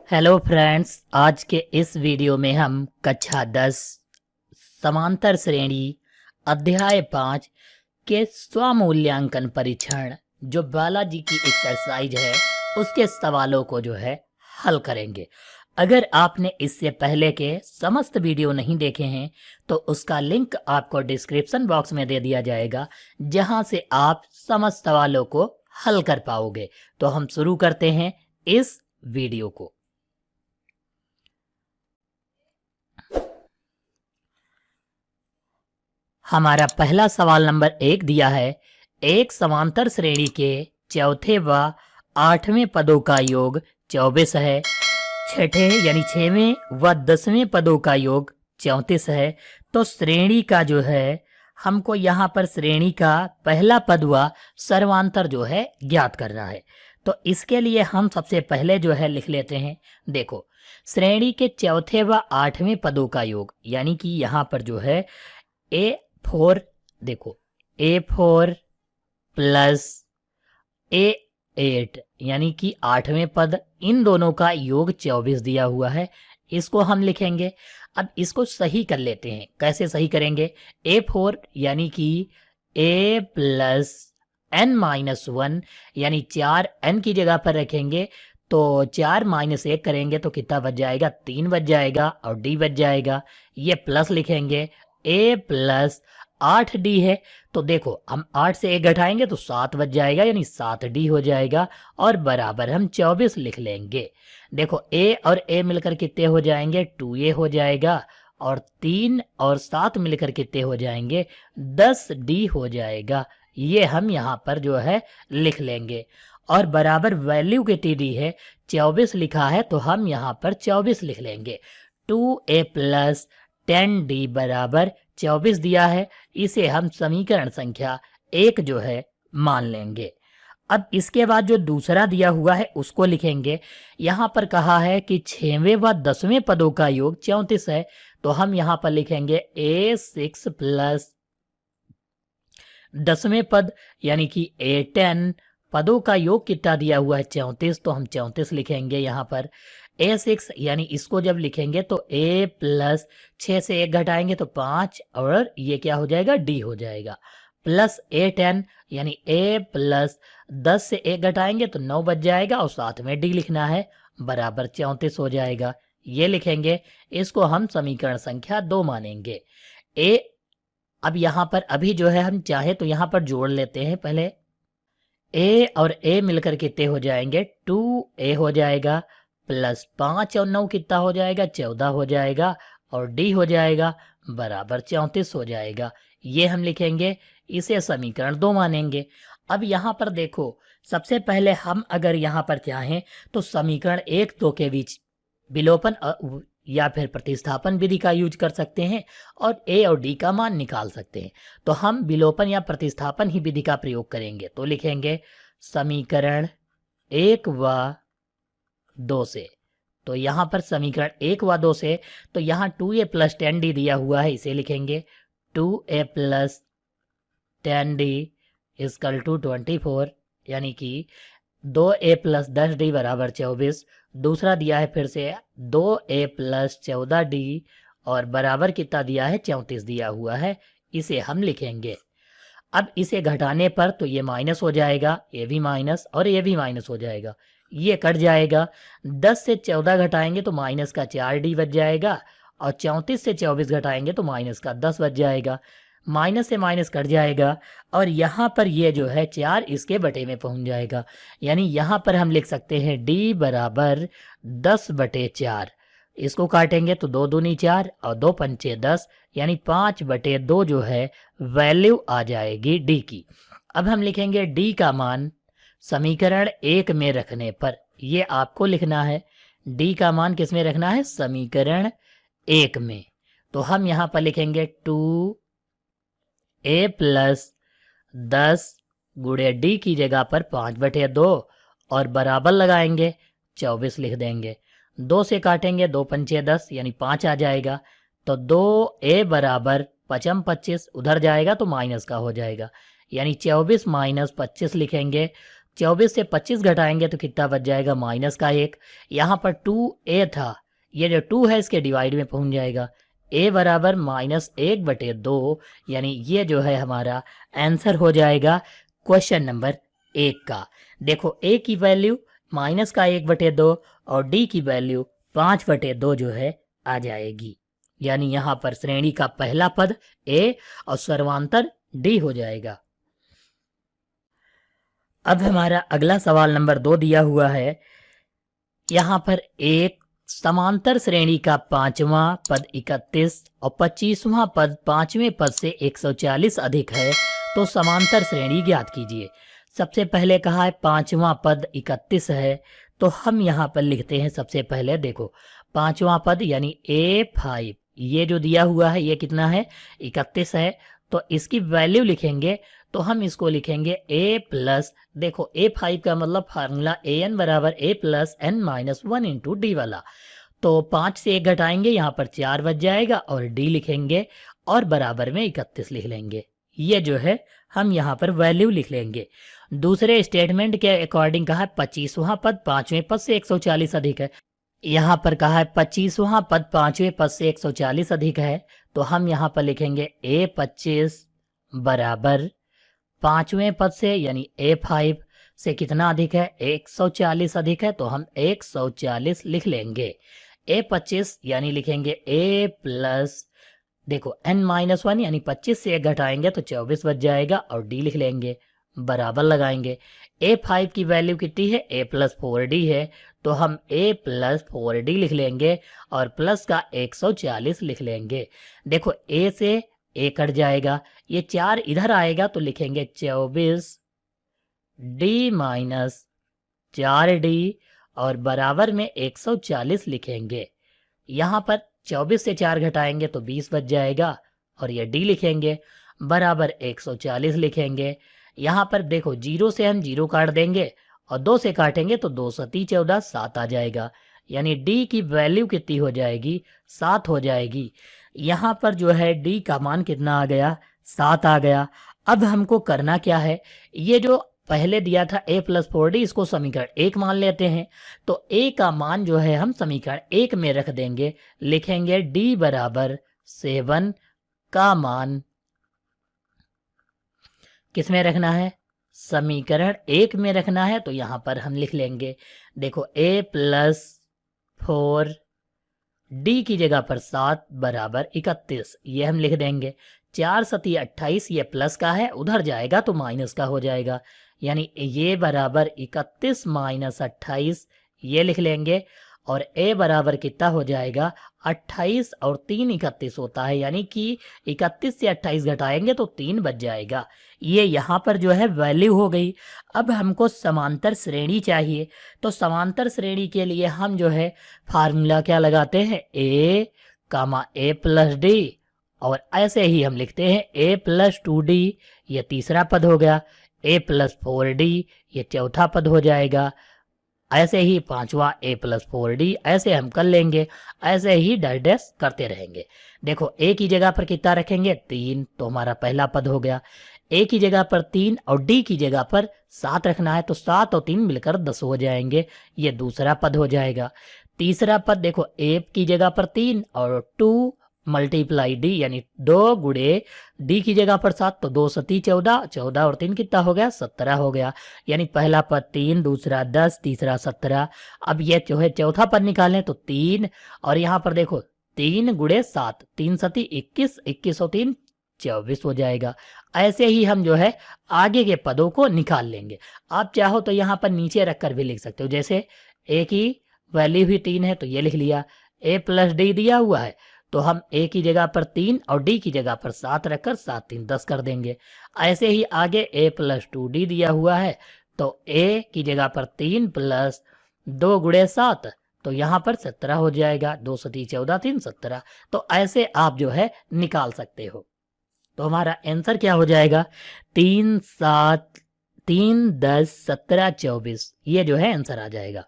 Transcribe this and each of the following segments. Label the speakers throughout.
Speaker 1: Hello friends, आज के इस वीडियो में हम कक्षा 10 समांतर श्रेणी अध्याय 5 के स्वमूल्यांकन परीक्षण जो बालाजी की एक्सरसाइज है उसके सवालों को हल करेंगे। अगर आपने इससे पहले के समस्त वीडियो नहीं देखे हैं तो उसका लिंक आपको डिस्क्रिप्शन बॉक्स में दे दिया जाएगा, जहां से आप समस्त सवालों को हल कर पाओगे। तो हम शुरू करते हैं इस वीडियो को। हमारा पहला सवाल नंबर 1 दिया है। एक समांतर श्रेणी के चौथे व 8वें पदों का योग 24 है। छठे यानी 6वें व 10वें पदों का योग 34 है। तो श्रेणी का हमको यहाँ पर श्रेणी का पहला पद व सर्वांतर ज्ञात करना है। तो इसके लिए हम सबसे पहले लिख लेते हैं। देखो, श्रेणी के चौथे व 8वें पदों का योग यानी कि यहाँ पर A4, देखो A4 प्लस A8 यानी कि 8वें पद, इन दोनों का योग 24 दिया हुआ है। इसको हम लिखेंगे। अब इसको सही कर लेते हैं। कैसे सही करेंगे? A4 यानी कि A प्लस n-1 यानी 4 n की जगह पर रखेंगे तो 4 - 1 करेंगे तो कितना बच जाएगा? 3 बच जाएगा और d बच जाएगा। ये प्लस लिखेंगे। A प्लस 8d है तो देखो, हम 8 से 1 घटाएंगे तो 7 बच जाएगा यानी 7d हो जाएगा और बराबर हम 24 लिख लेंगे। देखो, A और A मिलकर कितने हो जाएंगे? 2A हो जाएगा और 3 और 7 मिलकर कितने हो जाएंगे? 10d हो जाएगा। ये हम यहाँ पर लिख लेंगे और बराबर वैल्यू कितनी दी है? 24 लिखा है तो हम यहाँ पर 24 लिख लेंगे। 2A प्लस 10d बराबर 24 दिया है। इसे हम समीकरण संख्या 1 मान लेंगे। अब इसके बाद जो दूसरा दिया हुआ है उसको लिखेंगे। यहाँ पर कहा है कि 6वें व 10वें पदों का योग 34 है तो हम यहाँ पर लिखेंगे A6 प्लस 10वें पद यानी कि A10 पदों का योग कितना दिया हुआ है? 34, तो हम 34 लिखेंगे यहाँ पर। A6 यानी इसको जब लिखेंगे तो A प्लस 6 से 1 घटाएंगे तो 5 और ये क्या हो जाएगा? D हो जाएगा। प्लस A10 यानी A प्लस 10 से 1 घटाएंगे तो 9 बच जाएगा और साथ में D लिखना है, बराबर 34 हो जाएगा। ये लिखेंगे। इसको हम समीकरण संख्या 2 मानेंगे। अब यहाँ पर अभी हम चाहे तो यहाँ पर जोड़ लेते हैं। पहले A और A मिलकर कितने हो जाएंगे? 2A हो जाएगा प्लस 5 और 9 कितना हो जाएगा? 14 हो जाएगा और D हो जाएगा, बराबर 34 हो जाएगा। ये हम लिखेंगे। इसे समीकरण 2 मानेंगे। अब यहाँ पर देखो, सबसे पहले हम अगर यहाँ पर चाहें तो समीकरण 1-2 के बीच विलोपन या फिर प्रतिस्थापन विधि का यूज कर सकते हैं और A और D का मान निकाल सकते हैं। तो हम विलोपन या प्रतिस्थापन ही विधि का प्रयोग करेंगे। तो लिखेंगे समीकरण 1 व 2 से। तो यहाँ पर समीकरण 1 व 2 से, तो यहाँ 2A प्लस 10D दिया हुआ है, इसे लिखेंगे 2A plus 10D is equal to 24 यानी कि 2A प्लस 10D बराबर 24। दूसरा दिया है फिर से 2A प्लस 14D और बराबर कितना दिया है? 34 दिया हुआ है। इसे हम लिखेंगे। अब इसे घटाने पर तो ये माइनस हो जाएगा, ये भी माइनस और ये भी माइनस हो जाएगा, ये कट जाएगा। 10 से 14 घटाएंगे तो माइनस का 4D बच जाएगा और 34 से 24 घटाएंगे तो माइनस का 10 बच जाएगा। माइनस से माइनस कट जाएगा और यहाँ पर ये 4 इसके बटे में पहुंच जाएगा। यानी यहाँ पर हम लिख सकते हैं D बराबर 10/4। इसको काटेंगे तो 2 दूनी 4 और 2 पंचे 10 यानी 5/2 वैल्यू आ जाएगी D की। अब हम लिखेंगे D का मान समीकरण 1 में रखने पर, ये आपको लिखना है। D का मान किस में रखना है? समीकरण 1 में। तो हम यहाँ पर लिखेंगे 2A प्लस 10 गुणे D की जगह पर 5/2 और बराबर लगाएंगे 24 लिख देंगे। 2 से काटेंगे 2 पंचे 10 यानी 5 आ जाएगा। तो 2A बराबर 5 25 उधर जाएगा तो माइनस का हो जाएगा, यानी 24 - 25 लिखेंगे। 24 से 25 घटाएंगे तो कितना बच जाएगा, माइनस का 1। यहाँ पर 2a था, ये जो 2 है इसके डिवाइड में पहुंच जाएगा, a बराबर -1/2, यानी ये जो है हमारा आंसर हो जाएगा क्वेश्चन नंबर 1 का। देखो a की वैल्यू -1/2 और d की वैल्यू 5/2 जो है आ जाएगी, यानी यहाँ पर श्रेणी का पहला पद a और सर्वांतर d हो जाएगा। अब हमारा अगला सवाल नंबर 2 दिया हुआ है। यहाँ पर एक समांतर श्रेणी का 5वां पद 31 और 25वां पद 5वें पद से 140 अधिक है, तो समांतर श्रेणी ज्ञात कीजिए। सबसे पहले कहा है 5वां पद 31 है, तो हम यहाँ पर लिखते हैं सबसे पहले, देखो 5वां पद यानी A5, ये जो दिया हुआ है ये कितना है, 31 है, तो इसकी वैल्यू लिखेंगे तो हम इसको लिखेंगे a प्लस, देखो A5 का मतलब फार्मूला an बराबर a plus n minus 1 into D वाला, तो 5 से 1 घटाएंगे, यहाँ पर 4 बच जाएगा और d लिखेंगे और बराबर में 31 लिख लेंगे। ये जो है हम यहाँ पर वैल्यू लिख लेंगे। दूसरे स्टेटमेंट के अकॉर्डिंग कहा है 25वां पद 5वें पद से 140 अधिक है। यहाँ पर कहा है 25वां पद 5वें पद से 140 अधिक है, तो हम यहाँ पर लिखेंगे A25 बराबर 5वें पद से यानी A5 से कितना अधिक है, 140 अधिक है, तो हम 140 लिख लेंगे। A25 यानी लिखेंगे A प्लस, देखो n-1 यानी 25 से 1 घटाएंगे तो 24 बच जाएगा और d लिख लेंगे, बराबर लगाएंगे। A5 की वैल्यू कितनी है, a प्लस 4d है, तो हम a प्लस 4d लिख लेंगे और प्लस का 140 लिख लेंगे। देखो a से a कट जाएगा, ये 4 इधर आएगा तो लिखेंगे 24 d माइनस 4d और बराबर में 140 लिखेंगे। यहाँ पर 24 से 4 घटाएंगे तो 20 बच जाएगा और ये d लिखेंगे, बराबर 140 लिखेंगे। यहाँ पर देखो 0 से हम 0 काट देंगे और 2 से काटेंगे तो 2 सती 14 7 आ जाएगा, यानी d की वैल्यू कितनी हो जाएगी, 7 हो जाएगी। यहाँ पर जो है d का मान कितना आ गया, 7 आ गया। अब हमको करना क्या है, ये जो पहले दिया था a प्लस 4d, इसको समीकरण 1 मान लेते हैं, तो a का मान जो है हम समीकरण 1 में रख देंगे, लिखेंगे d बराबर 7 का मान किस में रखना है, समीकरण 1 में रखना है, तो यहाँ पर हम लिख लेंगे, देखो a प्लस 4 d की जगह पर 7 बराबर 31, ये हम लिख देंगे। 4 सती 28, ये प्लस का है, उधर जाएगा तो माइनस का हो जाएगा, यानी ये बराबर 31 माइनस 28, ये लिख लेंगे और a बराबर कितना हो जाएगा, 28 और 3 31 होता है, यानी कि 31 से 28 घटाएंगे तो 3 बच जाएगा। ये यहाँ पर जो है वैल्यू हो गई। अब हमको समांतर श्रेणी चाहिए, तो समांतर श्रेणी के लिए हम जो है फार्मूला क्या लगाते हैं, a comma a plus d, और ऐसे ही हम लिखते हैं a प्लस 2d, ये तीसरा पद हो गया, a प्लस 4d, ये चौथा पद हो जाएगा, ऐसे ही पांचवा a प्लस 4d, ऐसे हम कर लेंगे, ऐसे ही डैश डैश करते रहेंगे। देखो a की जगह पर कितना रखेंगे, 3, तो हमारा पहला पद हो गया। a की जगह पर 3 और d की जगह पर 7 रखना है, तो 7 और 3 मिलकर 10 हो जाएंगे, ये दूसरा पद हो जाएगा। तीसरा पद देखो a की जगह पर 3 और 2 मल्टीप्लाई d, यानी 2 गुणे d की जगह पर 7, तो 2 सती 14, 14 और 3 कितना हो गया, 17 हो गया, यानी पहला पद 3, दूसरा 10, तीसरा 17। अब ये जो है चौथा पद निकालें तो 3, और यहाँ पर देखो 3 गुणे 7, 3 सती 21, 21 और 3 24 हो जाएगा। ऐसे ही हम जो है आगे के पदों को निकाल लेंगे। आप चाहो तो यहाँ पर नीचे रखकर भी लिख सकते हो, जैसे a की वैल्यू ही 3 है तो ये लिख लिया, a प्लस d दिया हुआ है तो हम a की जगह पर 3 और d की जगह पर 7 रखकर 7 3 10 कर देंगे। ऐसे ही आगे a प्लस 2d दिया हुआ है तो a की जगह पर 3 प्लस 2 गुणे 7, तो यहाँ पर 17 हो जाएगा, 2 सती 14, 3 17। तो ऐसे आप जो है निकाल सकते हो। तो हमारा आंसर क्या हो जाएगा, 3 7 3 10 17 24, ये जो है आंसर आ जाएगा।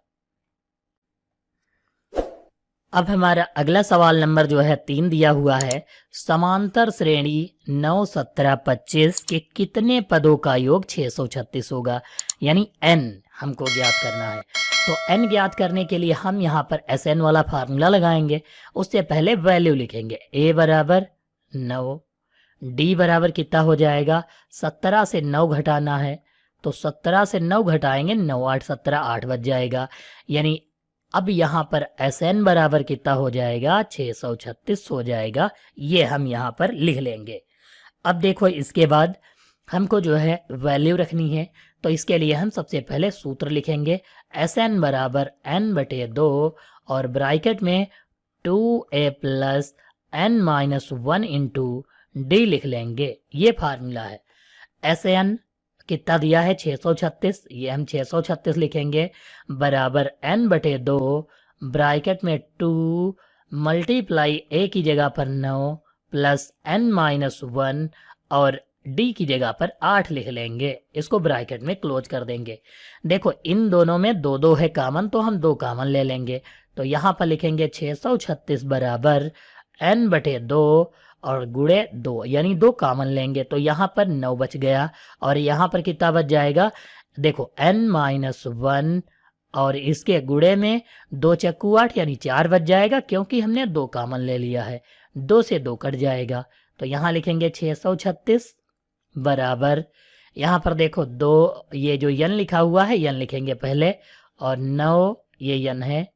Speaker 1: अब हमारा अगला सवाल नंबर जो है 3 दिया हुआ है, समांतर श्रेणी 9, 17, 25 के कितने पदों का योग 636 होगा, यानी n हमको ज्ञात करना है। तो n ज्ञात करने के लिए हम यहाँ पर Sn वाला फार्मूला लगाएंगे। उससे पहले वैल्यू लिखेंगे, a बराबर 9, d बराबर कितना हो जाएगा, 17 से 9 घटाना है, तो 17 से 9 घटाएंगे, 9 8 17 8 बच जाएगा, यानी अब यहाँ पर Sn बराबर कितना हो जाएगा, 636 हो जाएगा। ये हम यहाँ पर लिख लेंगे। अब देखो इसके बाद हमको जो है वैल्यू रखनी है, तो इसके लिए हम सबसे पहले सूत्र लिखेंगे, Sn बराबर n/2 और ब्रैकेट में 2a plus n-1 into D लिख लेंगे। ये फार्मूला है। Sn कितना दिया है, 636, ये हम 636 लिखेंगे, बराबर n/2 ब्रैकेट में 2 मल्टीप्लाई a की जगह पर 9 प्लस n-1 और d की जगह पर 8 लिख लेंगे। इसको ब्रैकेट में क्लोज कर देंगे। देखो इन दोनों में 2 है कॉमन, तो हम 2 कॉमन ले लेंगे। तो यहाँ पर लिखेंगे 636 बराबर n/2 और गुणे 2, यानी 2 कॉमन लेंगे, तो यहाँ पर 9 बच गया और यहाँ पर कितना बच जाएगा, देखो n-1 और इसके गुणे में 2 चक्कू 8 यानी 4 बच जाएगा, क्योंकि हमने 2 कॉमन ले लिया है। 2 से 2 कट जाएगा, तो यहाँ लिखेंगे 636 बराबर, यहाँ पर देखो 2, ये जो n लिखा हुआ है n लिखेंगे पहले, और 9 ये n है,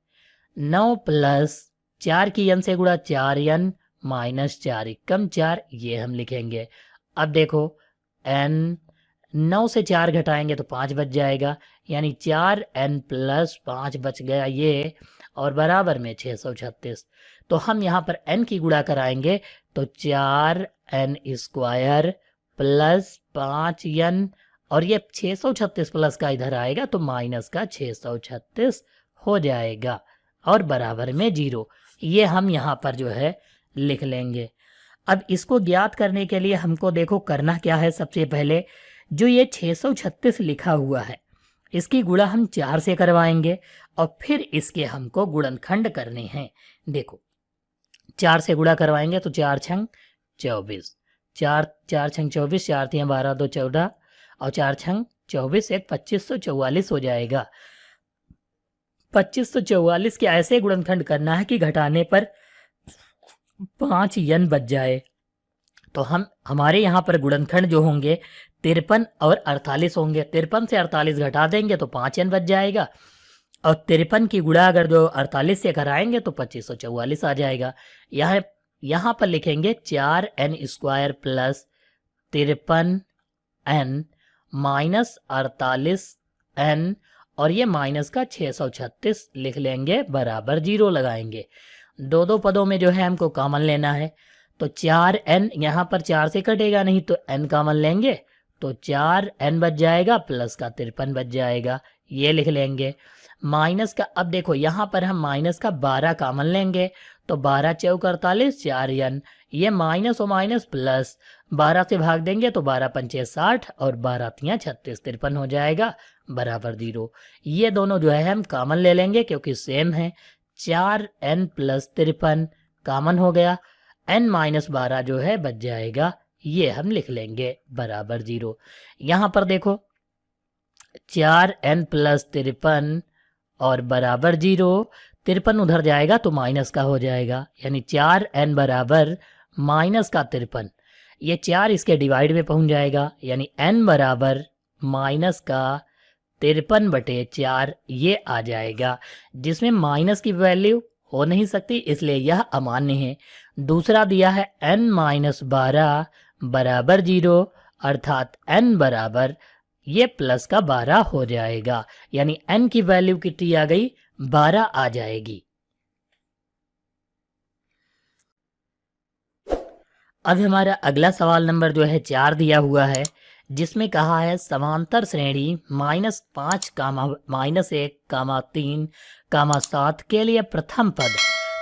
Speaker 1: 9 प्लस 4 की n से गुणा 4n माइनस 4 एकम 4, ये हम लिखेंगे। अब देखो n 9 से 4 घटाएंगे तो 5 बच जाएगा, यानी 4n प्लस 5 बच गया ये, और बराबर में 636। तो हम यहाँ पर n की गुणा कराएंगे तो 4n स्क्वायर प्लस 5n, और ये 636 प्लस का इधर आएगा तो माइनस का 636 हो जाएगा, और बराबर में 0। ये हम यहाँ पर जो है लिख लेंगे। अब इसको ज्ञात करने के लिए हमको देखो करना क्या है, सबसे पहले जो ये 636 लिखा हुआ है इसकी गुणा हम 4 से करवाएंगे और फिर इसके हमको गुणनखंड करने हैं। देखो 4 से गुणा करवाएंगे तो 4 छंग 24, 4 छंग 24, 4 3 12 2 14 और 4 छंग 24 1 2544 हो जाएगा। 2544 के ऐसे गुणनखंड करना है कि घटाने पर 5 n बच जाए। तो हम हमारे यहाँ पर गुणनखंड जो होंगे 53 और 48 होंगे। 53 से 48 घटा देंगे तो 5 n बच जाएगा, और 53 की गुणा अगर जो 48 से कराएंगे तो 2544 आ जाएगा। यहाँ पर लिखेंगे 4n square plus 53n minus 48n, और ये माइनस का 636 लिख लेंगे, बराबर 0 लगाएंगे। 2 पदों में जो है हमको कॉमन लेना है, तो 4n यहाँ पर 4 से कटेगा नहीं तो n कॉमन लेंगे तो 4n बच जाएगा, प्लस का 53 बच जाएगा, ये लिख लेंगे। माइनस का, अब देखो यहाँ पर हम माइनस का 12 कॉमन लेंगे तो 12 चौक 48 4n, ये माइनस और माइनस प्लस, 12 से भाग देंगे तो 12 पंचे 60 और 12 तियां 36 53 हो जाएगा, बराबर 0। ये दोनों जो है हम कॉमन ले लेंगे क्योंकि सेम है। 4n प्लस 53 कॉमन हो गया, n माइनस 12 जो है बच जाएगा, ये हम लिख लेंगे, बराबर 0। यहाँ पर देखो 4n प्लस 53 और बराबर 0, 53 उधर जाएगा तो माइनस का हो जाएगा, यानी 4n बराबर माइनस का 53। ये 4 इसके डिवाइड में पहुंच जाएगा, यानी n बराबर माइनस का 53/4 ये आ जाएगा, जिसमें माइनस की वैल्यू हो नहीं सकती इसलिए यह अमान्य है। दूसरा दिया है n-12 बराबर 0, अर्थात n बराबर ये प्लस का 12 हो जाएगा, यानी n की वैल्यू कितनी आ गई, 12 आ जाएगी। अब हमारा अगला सवाल नंबर जो है 4 दिया हुआ है, जिसमें कहा है समांतर श्रेणी -5, -1, -3, -7 के लिए प्रथम पद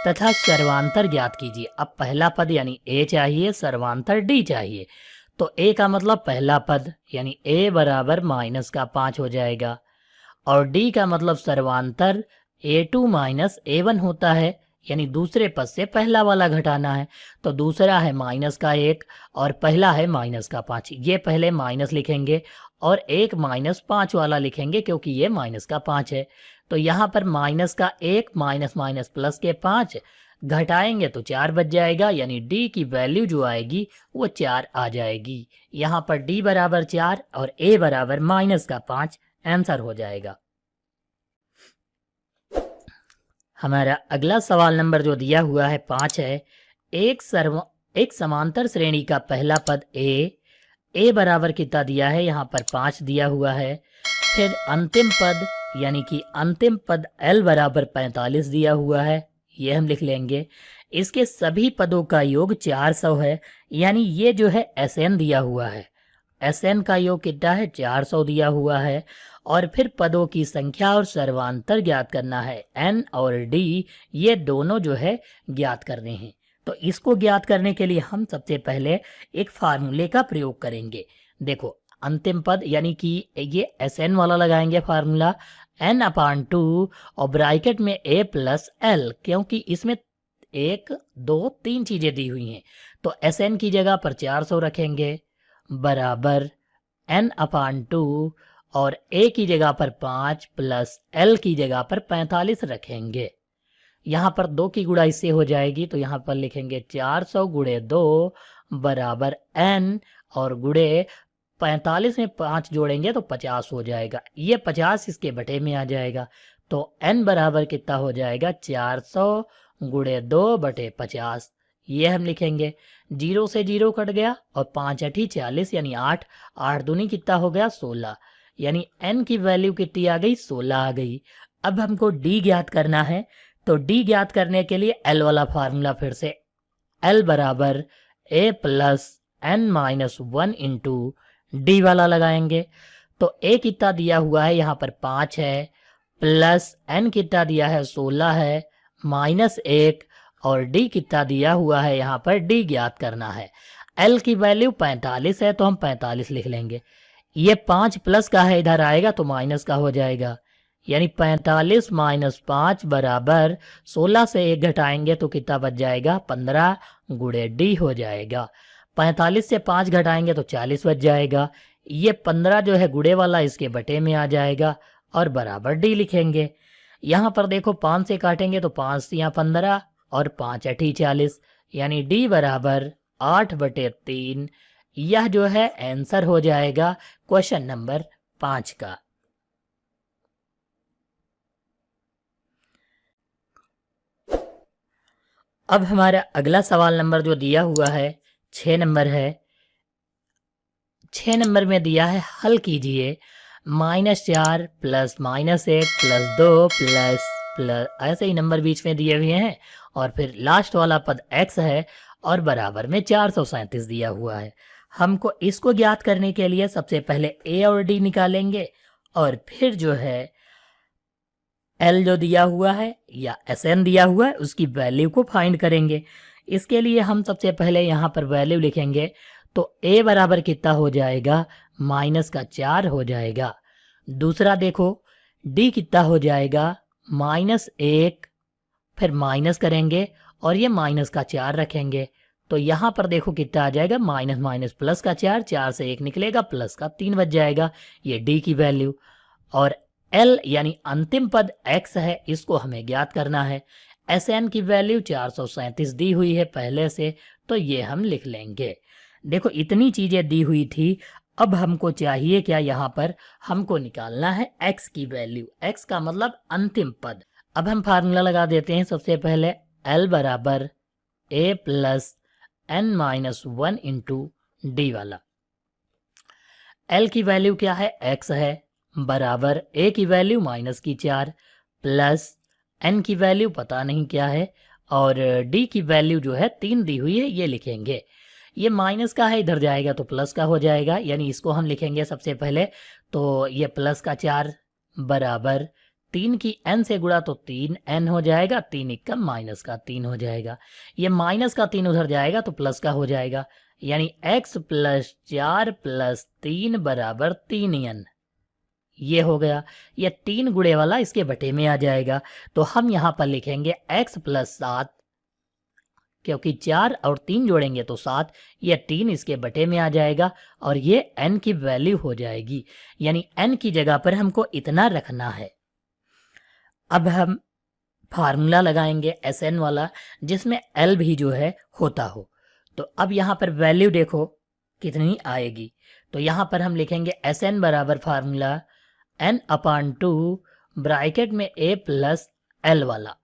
Speaker 1: तथा सर्वांतर ज्ञात कीजिए। अब पहला पद यानी a चाहिए, सर्वांतर d चाहिए। तो a का मतलब पहला पद यानी a बराबर -5 हो जाएगा, और d का मतलब सर्वांतर a2 - a1 होता है, यानी दूसरे पद से पहला वाला घटाना है। तो दूसरा है माइनस का 1 और पहला है माइनस का 5। ये पहले माइनस लिखेंगे और एक -5 वाला लिखेंगे क्योंकि ये माइनस का 5 है। तो यहाँ पर माइनस का 1 माइनस माइनस प्लस के 5 घटाएंगे तो 4 बच जाएगा, यानी डी की वैल्यू जो आएगी वो 4 आ जाएगी। यहाँ पर डी बराबर 4 और ए बराबर माइनस का 5 आंसर हो जाएगा। हमारा अगला सवाल नंबर जो दिया हुआ है 5 है। एक समांतर श्रेणी का पहला पद ए बराबर कितना दिया है, यहाँ पर 5 दिया हुआ है। फिर अंतिम पद यानी कि अंतिम पद एल बराबर 45 दिया हुआ है, ये हम लिख लेंगे। इसके सभी पदों का योग 400 है, यानी ये जो है एस एन दिया हुआ है, एस एन का योग कितना है 400 दिया हुआ है। और फिर पदों की संख्या और सर्वांतर ज्ञात करना है, एन और डी ये दोनों जो है ज्ञात करने हैं। तो इसको ज्ञात करने के लिए हम सबसे पहले एक फार्मूले का प्रयोग करेंगे। देखो अंतिम पद यानी कि ये एस एन वाला लगाएंगे फार्मूला, n/2 और ब्रैकेट में a प्लस एल, क्योंकि इसमें 1 2 3 चीजें दी हुई हैं। तो एस एन की जगह पर 400 रखेंगे बराबर n/2 और a की जगह पर 5 प्लस l की जगह पर 45 रखेंगे। यहाँ पर 2 की गुणा इससे हो जाएगी, तो यहाँ पर लिखेंगे 400 गुणे 2 बराबर n और गुणे 45 में 5 जोड़ेंगे तो 50 हो जाएगा। ये 50 इसके बटे में आ जाएगा, तो n बराबर कितना हो जाएगा 400 गुणे 2 बटे 50, ये हम लिखेंगे। 0 से 0 कट गया और 5 8 40 यानी 8 8 दूनी कितना हो गया 16, यानी n की वैल्यू कितनी आ गई 16 आ गई। अब हमको d ज्ञात करना है, तो d ज्ञात करने के लिए l वाला फार्मूला फिर से l बराबर a plus n-1 into D वाला लगाएंगे। तो a कितना दिया हुआ है यहाँ पर 5 है, प्लस n कितना दिया है 16 है, माइनस 1 और d कितना दिया हुआ है यहाँ पर d ज्ञात करना है। l की वैल्यू 45 है तो हम 45 लिख लेंगे। ये 5 प्लस का है, इधर आएगा तो माइनस का हो जाएगा, यानी 45 माइनस 5 बराबर 16 से 1 घटाएंगे तो कितना बच जाएगा 15 गुणे डी हो जाएगा। 45 से 5 घटाएंगे तो 40 बच जाएगा। ये 15 जो है गुणे वाला इसके बटे में आ जाएगा और बराबर डी लिखेंगे। यहाँ पर देखो 5 से काटेंगे तो 5 यहाँ 15 और 5 8 40, यानी डी बराबर 8/3। यह जो है आंसर हो जाएगा क्वेश्चन नंबर 5 का। अब हमारा अगला सवाल नंबर जो दिया हुआ है 6 नंबर है। 6 नंबर में दिया है हल कीजिए -4 प्लस -1 प्लस 2 प्लस प्लस, ऐसे ही नंबर बीच में दिए हुए हैं और फिर लास्ट वाला पद x है और बराबर में 437 दिया हुआ है। हमको इसको ज्ञात करने के लिए सबसे पहले a और d निकालेंगे और फिर जो है l जो दिया हुआ है या Sn दिया हुआ है उसकी वैल्यू को फाइंड करेंगे। इसके लिए हम सबसे पहले यहाँ पर वैल्यू लिखेंगे, तो a बराबर कितना हो जाएगा -4 हो जाएगा। दूसरा देखो d कितना हो जाएगा -1, फिर माइनस करेंगे और ये -4 रखेंगे, तो यहाँ पर देखो कितना आ जाएगा माइनस माइनस प्लस का 4, 4 से 1 निकलेगा प्लस का 3 बच जाएगा, ये d की वैल्यू। और l यानी अंतिम पद x है, इसको हमें ज्ञात करना है। Sn की वैल्यू 437 दी हुई है पहले से, तो ये हम लिख लेंगे। देखो इतनी चीजें दी हुई थी, अब हमको चाहिए क्या, यहाँ पर हमको निकालना है x की वैल्यू। x का मतलब अंतिम पद। अब हम फार्मूला लगा देते हैं सबसे पहले, l बराबर a plus n-1 into D वाला। l की वैल्यू क्या है x है बराबर a की वैल्यू -4 प्लस n की वैल्यू पता नहीं क्या है और d की वैल्यू जो है 3 दी हुई है, ये लिखेंगे। ये माइनस का है, इधर जाएगा तो प्लस का हो जाएगा, यानी इसको हम लिखेंगे सबसे पहले, तो ये प्लस का 4 बराबर 3 की n से गुणा तो 3n हो जाएगा, 3 एकम माइनस का 3 हो जाएगा। ये माइनस का 3 उधर जाएगा तो प्लस का हो जाएगा, यानी x प्लस 4 प्लस 3 बराबर 3n। ये हो गया, ये 3 गुणे वाला इसके बटे में आ जाएगा। तो हम यहाँ पर लिखेंगे x प्लस 7, क्योंकि 4 और 3 जोड़ेंगे तो 7, ये 3 इसके बटे में आ जाएगा और ये n की वैल्यू हो जाएगी, यानी n की जगह पर हमको इतना रखना है। अब हम फार्मूला लगाएंगे Sn वाला, जिसमें L भी जो है होता हो। तो अब यहाँ पर वैल्यू देखो कितनी आएगी। तो यहाँ पर हम लिखेंगे Sn बराबर फार्मूला n/2 ब्रैकेट में a प्लस L वाला।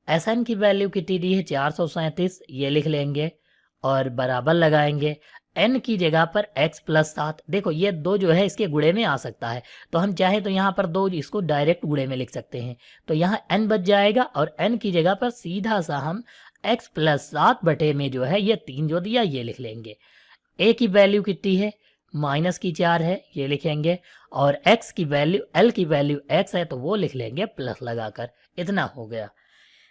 Speaker 1: Sn की वैल्यू कितनी दी है 437, ये लिख लेंगे और बराबर लगाएंगे n की जगह पर x प्लस 7। देखो ये 2 जो है इसके गुणे में आ सकता है, तो हम चाहे तो यहाँ पर 2 इसको डायरेक्ट गुणे में लिख सकते हैं। तो यहाँ n बच जाएगा और n की जगह पर सीधा सा हम x प्लस 7 बटे में जो है ये 3 जो दिया ये लिख लेंगे। a की वैल्यू कितनी है -4 है, ये लिखेंगे, और x की वैल्यू l की वैल्यू x है तो वो लिख लेंगे प्लस लगाकर। इतना हो गया।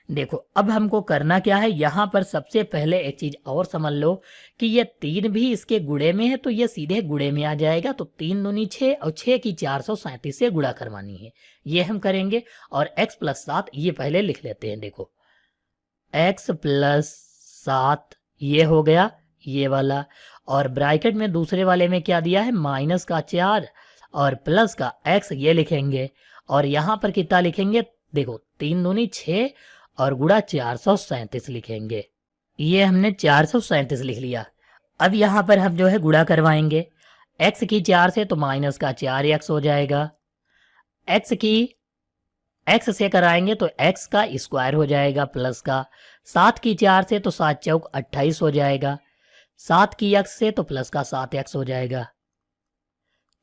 Speaker 1: देखो अब हमको करना क्या है, यहाँ पर सबसे पहले एक चीज और समझ लो कि ये 3 भी इसके गुणे में है तो ये सीधे गुणे में आ जाएगा। तो 3 दूनी 6 और 6 की 437 से गुणा करवानी है, ये हम करेंगे। और x प्लस 7 ये पहले लिख लेते हैं। देखो x प्लस 7 ये हो गया ये वाला, और ब्रैकेट में दूसरे वाले में क्या दिया है -4 और प्लस का x ये लिखेंगे। और यहाँ पर कितना लिखेंगे, देखो 3 दूनी 6 और गुणा 437 लिखेंगे। ये हमने 437 लिख लिया। अब यहाँ पर हम जो है गुणा करवाएंगे। x की 4 से तो -4x हो जाएगा, x से कराएंगे तो x का स्क्वायर हो जाएगा प्लस का। 7 की 4 से तो 7 चौक 28 हो जाएगा, 7 की x से तो प्लस का 7x हो जाएगा।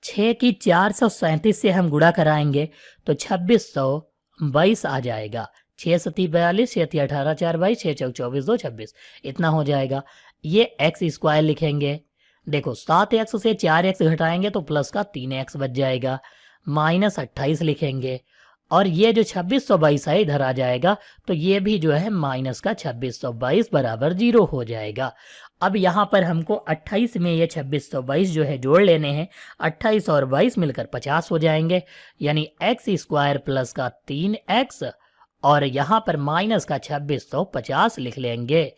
Speaker 1: 6 की 437 से हम गुणा कराएंगे तो 2622 आ जाएगा। 6 सती 42, 6 18, 4 22, 6 चौक 24, 2 26, इतना हो जाएगा। ये x स्क्वायर लिखेंगे। देखो 7x से 4x घटाएंगे तो प्लस का 3x बच जाएगा, -28 लिखेंगे। और ये जो 2622 है इधर आ जाएगा, तो ये भी जो है माइनस का 2622 बराबर 0 हो जाएगा। अब यहाँ पर हमको 28 में ये 2622 जो है जोड़ लेने हैं। 28 और 22 मिलकर 50 हो जाएंगे, यानी x स्क्वायर प्लस का 3x और यहाँ पर माइनस का 2650 लिख लेंगे।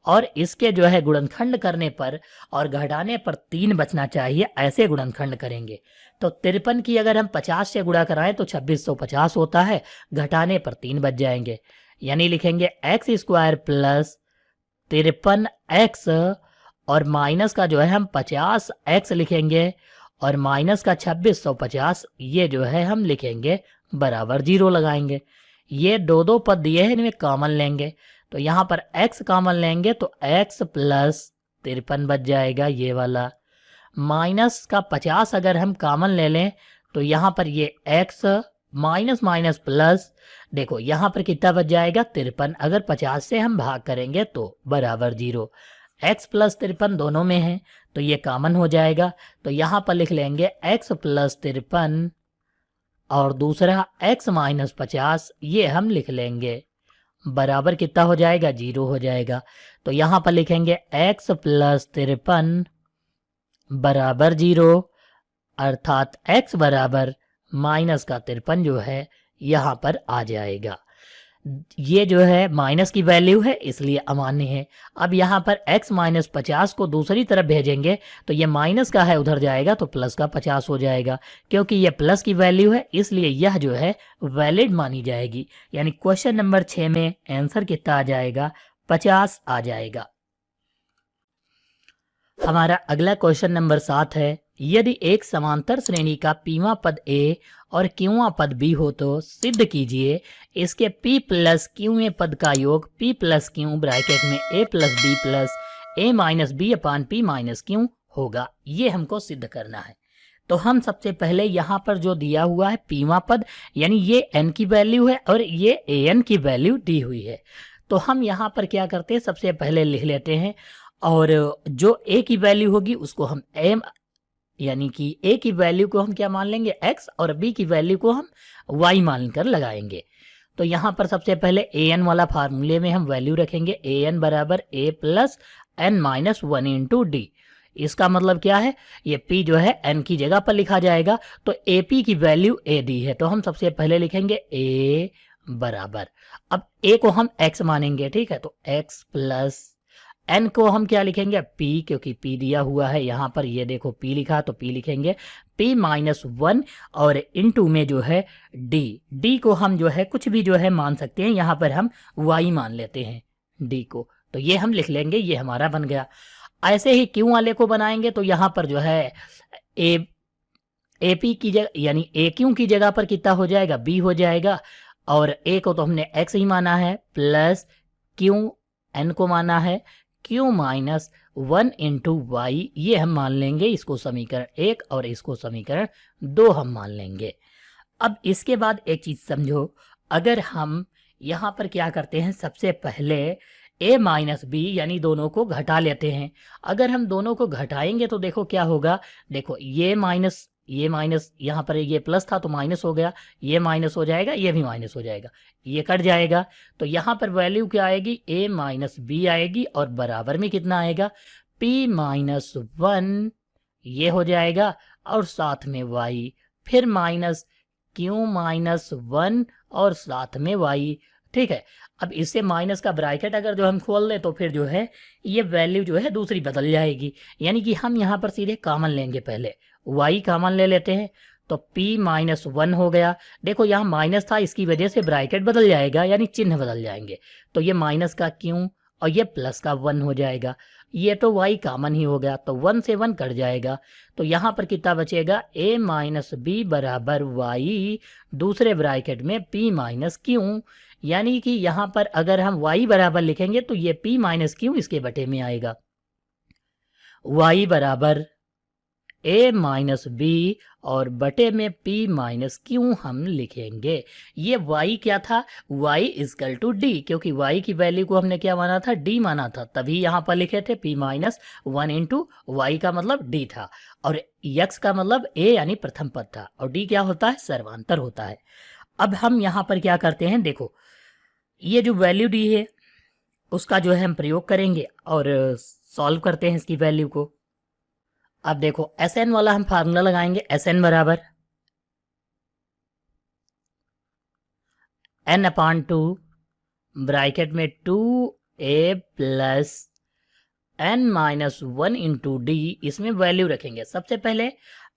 Speaker 1: और इसके जो है गुणनखंड करने पर और घटाने पर 3 बचना चाहिए, ऐसे गुणनखंड करेंगे। तो 53 की अगर हम 50 से गुणा कराएं तो 2650 होता है, घटाने पर 3 बच जाएंगे, यानी लिखेंगे x स्क्वायर प्लस 53x और माइनस का जो है हम 50x लिखेंगे और माइनस का 2650 ये जो है हम लिखेंगे बराबर 0 लगाएंगे। ये दो पद दिए हैं, इनमें कॉमन लेंगे तो यहाँ पर x कॉमन लेंगे तो x प्लस 53 बच जाएगा ये वाला। माइनस का 50 अगर हम कॉमन ले लें तो यहाँ पर ये x माइनस माइनस प्लस, देखो यहाँ पर कितना बच जाएगा 53। अगर 50 से हम भाग करेंगे तो बराबर 0। x प्लस 53 दोनों में है तो ये कॉमन हो जाएगा, तो यहाँ पर लिख लेंगे x प्लस 53 और दूसरा x माइनस 50 ये हम लिख लेंगे, बराबर कितना हो जाएगा 0 हो जाएगा। तो यहाँ पर लिखेंगे x प्लस 53 बराबर 0, अर्थात x बराबर माइनस का 53 जो है यहाँ पर आ जाएगा। ये जो है माइनस की वैल्यू है इसलिए अमान्य है। अब यहाँ पर x माइनस 50 को दूसरी तरफ भेजेंगे तो ये माइनस का है उधर जाएगा तो प्लस का 50 हो जाएगा, क्योंकि ये प्लस की वैल्यू है इसलिए यह जो है वैलिड मानी जाएगी। यानी क्वेश्चन नंबर 6 में आंसर कितना आ जाएगा 50 आ जाएगा। हमारा अगला क्वेश्चन नंबर 7 है, यदि एक समांतर श्रेणी का पीवा पद A और क्यूवा पद B हो तो सिद्ध कीजिए इसके P प्लस क्यूए पद का योग P प्लस क्यू ब्रैकेट में A plus B plus A minus B upon P minus Q होगा। ये हमको सिद्ध करना है। तो हम सबसे पहले यहाँ पर जो दिया हुआ है पीवा पद, यानी ये n की वैल्यू है और ये an की वैल्यू दी हुई है, तो हम यहाँ पर क्या करते हैं सबसे पहले लिख लेते हैं और जो a की वैल्यू होगी उसको हम m, यानी कि a की वैल्यू को हम क्या मान लेंगे x और b की वैल्यू को हम y मानकर लगाएंगे। तो यहाँ पर सबसे पहले an वाला फार्मूले में हम वैल्यू रखेंगे, an बराबर a plus n minus 1 into D. इसका मतलब क्या है, ये p जो है n की जगह पर लिखा जाएगा। तो AP की वैल्यू a दी है, तो हम सबसे पहले लिखेंगे a बराबर, अब a को हम x मानेंगे, ठीक है, तो x प्लस n को हम क्या लिखेंगे p, क्योंकि p दिया हुआ है यहाँ पर, ये देखो p लिखा तो p लिखेंगे p माइनस 1 और इनटू में जो है d को हम जो है कुछ भी जो है मान सकते हैं, यहाँ पर हम y मान लेते हैं d को, तो ये हम लिख लेंगे, ये हमारा बन गया। ऐसे ही क्यू वाले को बनाएंगे तो यहाँ पर जो है AP की जगह यानी AQ की जगह पर कितना हो जाएगा, B हो जाएगा, और A को तो हमने x ही माना है, प्लस Q n को माना है Q माइनस 1 इंटू वाई, ये हम मान लेंगे, इसको समीकरण 1 और इसको समीकरण 2 हम मान लेंगे। अब इसके बाद एक चीज समझो, अगर हम यहाँ पर क्या करते हैं, सबसे पहले a माइनस बी यानी दोनों को घटा लेते हैं। अगर हम दोनों को घटाएंगे तो देखो क्या होगा, देखो ये माइनस यहाँ पर ये प्लस था तो माइनस हो गया, ये माइनस हो जाएगा, ये भी माइनस हो जाएगा, ये कट जाएगा, तो यहाँ पर वैल्यू क्या आएगी, a माइनस बी आएगी, और बराबर में कितना आएगा, p माइनस 1 ये हो जाएगा, और साथ में y, फिर माइनस q माइनस 1 और साथ में y, ठीक है। अब इससे माइनस का ब्रैकेट अगर जो हम खोल लें तो फिर जो है ये वैल्यू जो है दूसरी बदल जाएगी, यानी कि हम यहाँ पर सीधे कॉमन लेंगे, पहले y कॉमन ले लेते हैं, तो p माइनस 1 हो गया, देखो यहाँ माइनस था इसकी वजह से ब्रैकेट बदल जाएगा, यानी चिन्ह बदल जाएंगे, तो ये माइनस का q और ये प्लस का 1 हो जाएगा, ये तो y कॉमन ही हो गया, तो 1 से 1 कट जाएगा, तो यहाँ पर कितना बचेगा, a माइनस बी बराबर y, दूसरे ब्रैकेट में p माइनस q, यानी कि यहाँ पर अगर हम y बराबर लिखेंगे तो ये p माइनस q इसके बटे में आएगा, y बराबर a माइनस बी और बटे में p माइनस q हम लिखेंगे। ये y क्या था, y इजकल टू d, क्योंकि y की वैल्यू को हमने क्या माना था, d माना था, तभी यहाँ पर लिखे थे p माइनस 1 इंटू वाई का मतलब d था, और x का मतलब a यानी प्रथम पद था, और d क्या होता है, सर्वांतर होता है। अब हम यहाँ पर क्या करते हैं, देखो ये जो वैल्यू दी है उसका जो है हम प्रयोग करेंगे और सॉल्व करते हैं इसकी वैल्यू को। अब देखो Sn वाला हम फार्मूला लगाएंगे, Sn बराबर n अपान 2 ब्रैकेट में 2a plus n minus 1 into D, इसमें वैल्यू रखेंगे। सबसे पहले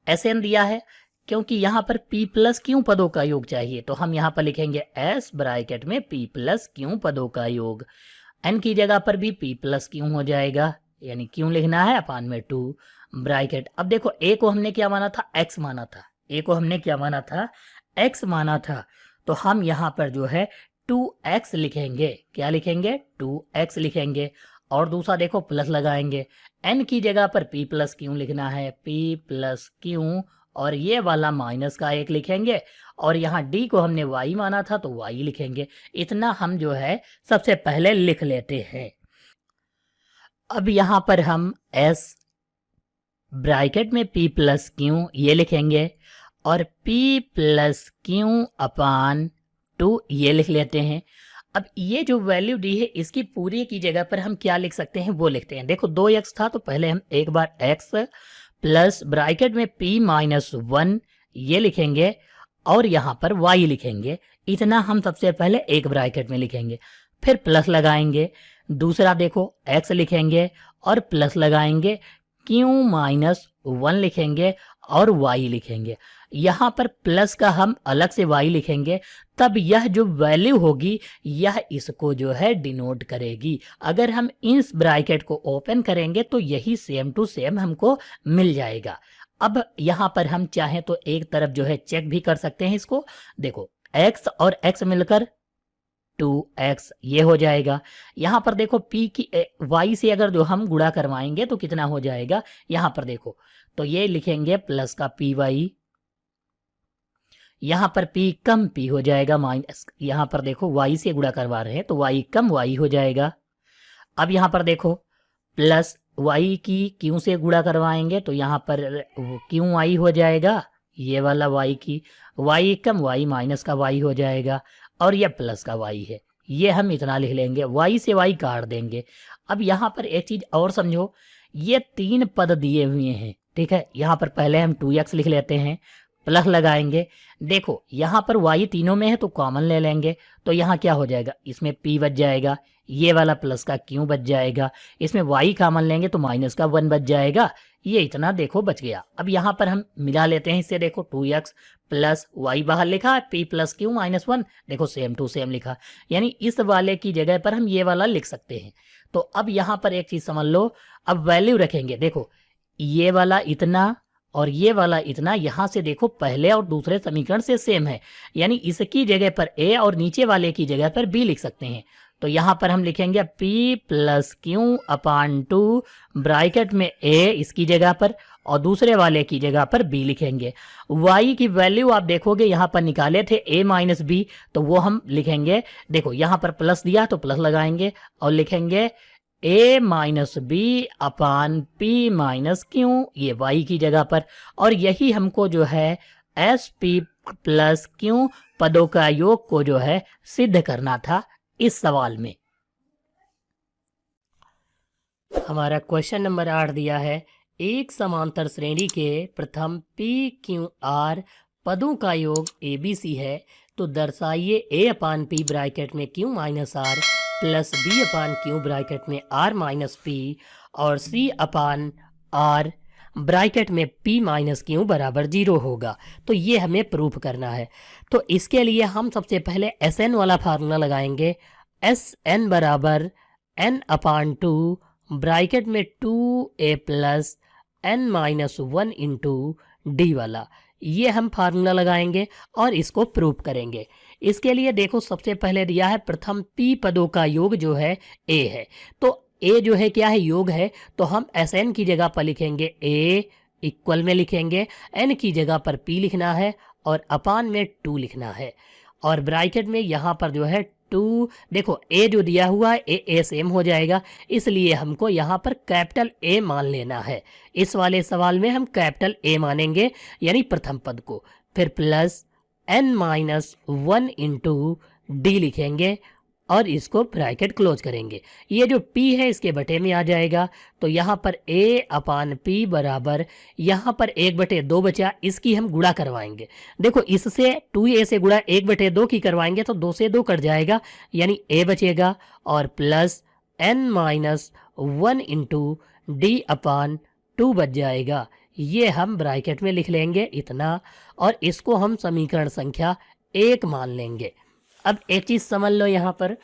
Speaker 1: Sn दिया है, क्योंकि यहाँ पर p प्लस क्यू पदों का योग चाहिए, तो हम यहाँ पर लिखेंगे s ब्रैकेट में p प्लस क्यू पदों का योग, n की जगह पर भी p प्लस क्यू हो जाएगा, यानी क्यू लिखना है अपान में 2 ब्रैकेट। अब देखो a को हमने क्या माना था, x माना था, a को हमने क्या माना था, x माना था, तो हम यहाँ पर जो है 2x लिखेंगे, क्या लिखेंगे, 2x लिखेंगे, और दूसरा देखो प्लस लगाएंगे, n की जगह पर p प्लस क्यू लिखना है, p प्लस क्यू, और ये वाला माइनस का 1 लिखेंगे, और यहाँ d को हमने y माना था तो y लिखेंगे। इतना हम जो है सबसे पहले लिख लेते हैं। अब यहाँ पर हम s ब्रैकेट में p प्लस क्यू ये लिखेंगे, और p प्लस क्यू अपान 2 ये लिख लेते हैं। अब ये जो वैल्यू दी है इसकी पूरी की जगह पर हम क्या लिख सकते हैं वो लिखते हैं। देखो 2x था तो पहले हम एक बार x प्लस ब्रैकेट में p माइनस 1 ये लिखेंगे, और यहाँ पर y लिखेंगे। इतना हम सबसे पहले एक ब्रैकेट में लिखेंगे, फिर प्लस लगाएंगे, दूसरा देखो x लिखेंगे और प्लस लगाएंगे, q माइनस 1 लिखेंगे और y लिखेंगे। यहाँ पर प्लस का हम अलग से y लिखेंगे, तब यह जो वैल्यू होगी यह इसको जो है डिनोट करेगी। अगर हम इस ब्रैकेट को ओपन करेंगे तो यही सेम टू सेम हमको मिल जाएगा। अब यहाँ पर हम चाहें तो एक तरफ जो है चेक भी कर सकते हैं इसको। देखो x और x मिलकर 2x ये हो जाएगा। यहाँ पर देखो p की y से अगर जो हम गुणा करवाएंगे तो कितना हो जाएगा, यहाँ पर देखो तो ये लिखेंगे प्लस का py, यहाँ पर p कम p हो जाएगा माइनस, यहाँ पर देखो y से गुणा करवा रहे हैं तो y कम y हो जाएगा। अब यहाँ पर देखो प्लस y की q से गुणा करवाएंगे तो यहाँ पर क्यू y हो जाएगा, ये वाला y की y कम y माइनस का y हो जाएगा, और यह प्लस का y है, ये हम इतना लिख लेंगे, y से y काट देंगे। अब यहाँ पर एक चीज और समझो, ये 3 पद दिए हुए हैं, ठीक है। यहाँ पर पहले हम 2x लिख लेते हैं, प्लस लगाएंगे। देखो यहाँ पर y तीनों में है तो कॉमन ले लेंगे, तो यहाँ क्या हो जाएगा, इसमें p बच जाएगा, ये वाला प्लस का q बच जाएगा, इसमें y कॉमन लेंगे तो माइनस का 1 बच जाएगा। ये इतना देखो बच गया। अब यहाँ पर हम मिला लेते हैं इससे, देखो 2x प्लस y बाहर लिखा है, p प्लस q माइनस 1, देखो सेम टू सेम लिखा, यानी इस वाले की जगह पर हम ये वाला लिख सकते हैं। तो अब यहाँ पर एक चीज समझ लो, अब वैल्यू रखेंगे, देखो ये वाला इतना और ये वाला इतना, यहाँ से देखो पहले और दूसरे समीकरण से सेम है, यानी इसकी जगह पर a और नीचे वाले की जगह पर b लिख सकते हैं। तो यहाँ पर हम लिखेंगे p प्लस क्यू अपान 2 ब्रैकेट में a इसकी जगह पर और दूसरे वाले की जगह पर b लिखेंगे। y की वैल्यू आप देखोगे यहाँ पर निकाले थे a माइनस बी, तो वो हम लिखेंगे, देखो यहाँ पर प्लस दिया तो प्लस लगाएंगे और लिखेंगे a minus b upon p minus Q, ये y की जगह पर। और यही हमको जो है एस पी प्लस क्यू पदों का योग को जो है सिद्ध करना था इस सवाल में। हमारा क्वेश्चन नंबर 8 दिया है, एक समांतर श्रेणी के प्रथम पी क्यू आर पदों का योग ए बी सी है, तो दर्शाइए ए अपान पी ब्रैकेट में q minus are plus b upon q bracket में आर माइनस पी और सी अपान आर ब्रैकेट में p माइनस क्यू बराबर 0 होगा। तो ये हमें प्रूफ करना है। तो इसके लिए हम सबसे पहले एस एन वाला फार्मूला लगाएंगे, एस एन बराबर n अपान 2 ब्रैकेट में 2a plus n minus 1 into D वाला, ये हम फार्मूला लगाएंगे और इसको प्रूफ करेंगे। इसके लिए देखो सबसे पहले दिया है प्रथम p पदों का योग जो है a है, तो a जो है क्या है, योग है, तो हम एस एन की जगह पर लिखेंगे a इक्वल में लिखेंगे, n की जगह पर p लिखना है और अपान में 2 लिखना है और ब्रैकेट में यहाँ पर जो है 2, देखो a जो दिया हुआ है a सेम हो जाएगा, इसलिए हमको यहाँ पर कैपिटल A मान लेना है। इस वाले सवाल में हम कैपिटल A मानेंगे, यानी प्रथम पद को, फिर plus n minus 1 into D लिखेंगे और इसको ब्रैकेट क्लोज करेंगे। ये जो p है इसके बटे में आ जाएगा, तो यहाँ पर a अपान p बराबर, यहाँ पर 1/2 बचा, इसकी हम गुणा करवाएंगे। देखो इससे 2a से गुणा 1/2 की करवाएंगे तो 2 से 2 कट जाएगा, यानी a बचेगा और plus n minus 1 into d upon 2 बच जाएगा। ये हम ब्रैकेट में लिख लेंगे इतना और इसको हम समीकरण संख्या 1 मान लेंगे। अब एक चीज समझ लो, यहाँ पर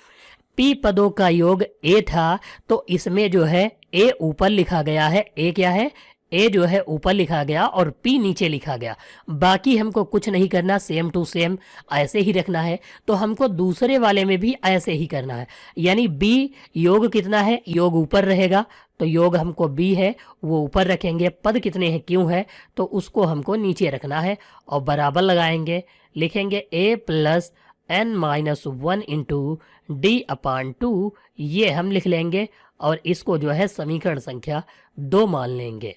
Speaker 1: p पदों का योग a था, तो इसमें जो है a ऊपर लिखा गया है, a क्या है, a जो है ऊपर लिखा गया और p नीचे लिखा गया। बाकी हमको कुछ नहीं करना, सेम टू सेम ऐसे ही रखना है। तो हमको दूसरे वाले में भी ऐसे ही करना है, यानी b योग कितना है, योग ऊपर रहेगा, तो योग हमको b है वो ऊपर रखेंगे, पद कितने हैं q है तो उसको हमको नीचे रखना है और बराबर लगाएंगे, लिखेंगे a plus n minus 1 into d upon 2, ये हम लिख लेंगे और इसको जो है समीकरण संख्या 2 मान लेंगे।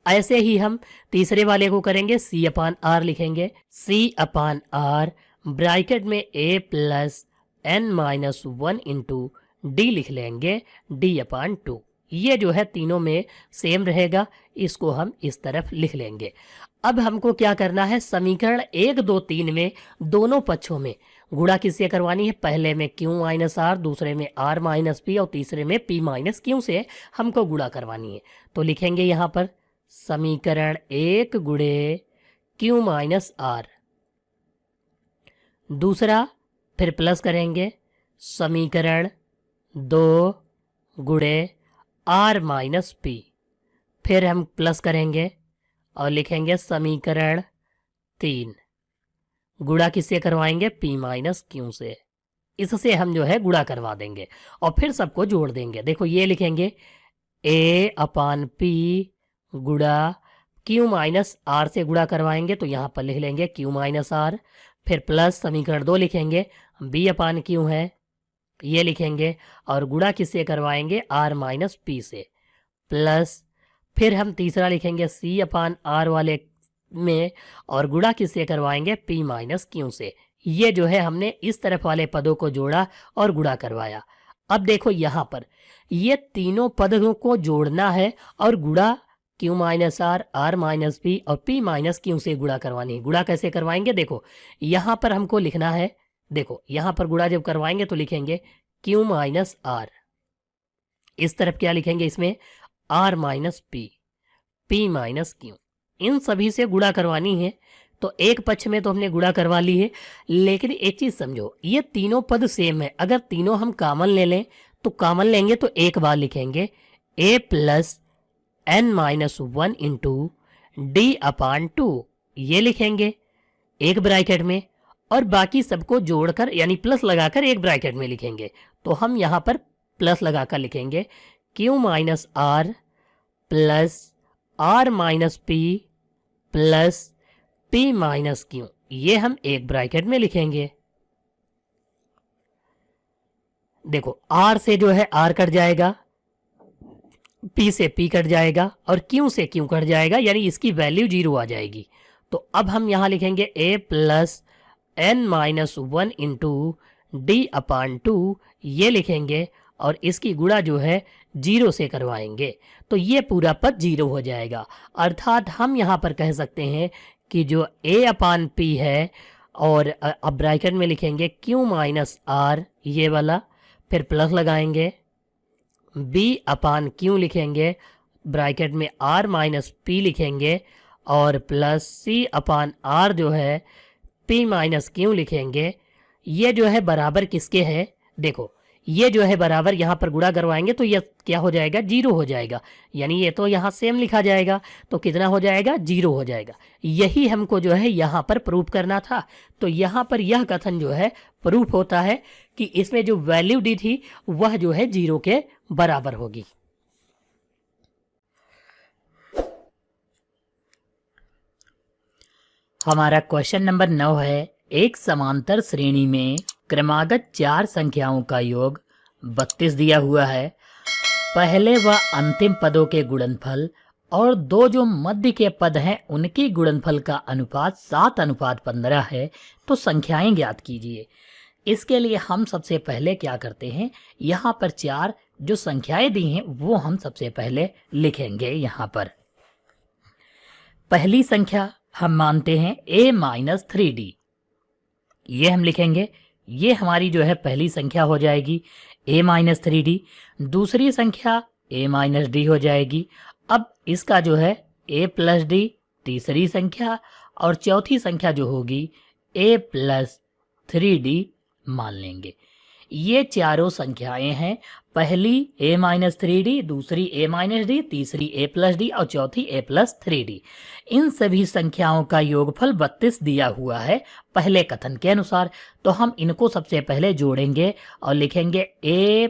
Speaker 1: ऐसे ही हम तीसरे वाले को करेंगे, c अपान आर लिखेंगे, c अपान आर ब्रैकेट में a plus n minus 1 into D लिख लेंगे, d अपान 2। ये जो है तीनों में सेम रहेगा, इसको हम इस तरफ लिख लेंगे। अब हमको क्या करना है, समीकरण 1 2 3 में दोनों पक्षों में गुणा किससे करवानी है, पहले में q माइनस आर, दूसरे में r माइनस पी और तीसरे में p माइनस क्यू से हमको गुणा करवानी है। तो लिखेंगे यहाँ पर समीकरण 1 गुणे q माइनस आर, दूसरा फिर प्लस करेंगे समीकरण 2 गुणे r माइनस पी, फिर हम प्लस करेंगे और लिखेंगे समीकरण 3 गुणा किससे करवाएंगे, p माइनस क्यू से, इससे हम जो है गुणा करवा देंगे और फिर सबको जोड़ देंगे। देखो ये लिखेंगे a अपान p गुणा q माइनस आर से गुणा करवाएंगे तो यहाँ पर लिख लेंगे q माइनस आर, फिर प्लस समीकरण 2 लिखेंगे b अपान क्यू है, ये लिखेंगे और गुणा किससे करवाएंगे, r माइनस पी से, प्लस फिर हम तीसरा लिखेंगे c अपान आर वाले में और गुणा किससे करवाएंगे, p माइनस क्यू से। ये जो है हमने इस तरफ वाले पदों को जोड़ा और गुणा करवाया।
Speaker 2: अब देखो यहाँ पर ये तीनों पदों को जोड़ना है और गुणा Q minus r, r minus p और P माइनस क्यू से गुणा करवानी है। गुणा कैसे करवाएंगे, देखो यहाँ पर हमको लिखना है, देखो यहाँ पर गुणा जब करवाएंगे तो लिखेंगे Q माइनस आर, इस तरफ क्या लिखेंगे, इसमें R minus p, P minus q, इन सभी से गुणा करवानी है। तो एक पक्ष में तो हमने गुणा करवा ली है, लेकिन एक चीज समझो, ये तीनों पद सेम है। अगर तीनों हम कॉमन ले लें तो कॉमन लेंगे तो एक बार लिखेंगे a plus n minus one into d upon two, ये लिखेंगे एक ब्रैकेट में, और बाकी सबको जोड़कर यानी प्लस लगाकर एक ब्रैकेट में लिखेंगे। तो हम यहाँ पर प्लस लगाकर लिखेंगे Q minus are plus R minus P plus P minus Q, ये हम एक ब्रैकेट में लिखेंगे। देखो R से जो है R कट जाएगा, P से P कट जाएगा और Q से Q कट जाएगा, यानी इसकी वैल्यू 0 आ जाएगी। तो अब हम यहां लिखेंगे a plus n minus one into d upon two, ये लिखेंगे और इसकी गुणा जो है 0 से करवाएंगे, तो ये पूरा पद 0 हो जाएगा। अर्थात हम यहाँ पर कह सकते हैं कि जो a अपान p है, और अब ब्रैकेट में लिखेंगे Q माइनस आर, ये वाला, फिर प्लस लगाएंगे, b अपान क्यू लिखेंगे, ब्रैकेट में r माइनस पी लिखेंगे, और प्लस c अपान r जो है p माइनस क्यू लिखेंगे। ये जो है बराबर किसके है, देखो ये जो है बराबर, यहाँ पर गुणा करवाएंगे तो ये क्या हो जाएगा, 0 हो जाएगा, यानी ये तो यहाँ सेम लिखा जाएगा, तो कितना हो जाएगा, 0 हो जाएगा। यही हमको जो है यहाँ पर प्रूफ करना था। तो यहाँ पर यह कथन जो है प्रूफ होता है कि इसमें जो वैल्यू दी थी वह जो है 0 के बराबर होगी।
Speaker 1: हमारा क्वेश्चन नंबर 9 है, एक समांतर श्रेणी में क्रमागत 4 संख्याओं का योग 32 दिया हुआ है। पहले व अंतिम पदों के गुणनफल और दो जो मध्य के पद हैं उनकी गुणनफल का अनुपात 7:15 है। तो संख्याएं ज्ञात कीजिए। इसके लिए हम सबसे पहले क्या करते हैं, यहाँ पर 4 जो संख्याएं दी हैं वो हम सबसे पहले लिखेंगे। यहाँ पर पहली संख्या हम मानते हैं a-3d, ये हम लिखेंगे, ये हमारी जो है पहली संख्या हो जाएगी a-3d। दूसरी संख्या a-d हो जाएगी। अब इसका जो है a प्लस d तीसरी संख्या, और चौथी संख्या जो होगी a प्लस 3d मान लेंगे। ये चारों संख्याएं हैं, पहली a-3d, दूसरी a-d, तीसरी a प्लस d और चौथी a प्लस 3d। इन सभी संख्याओं का योगफल 32 दिया हुआ है पहले कथन के अनुसार। तो हम इनको सबसे पहले जोड़ेंगे और लिखेंगे a,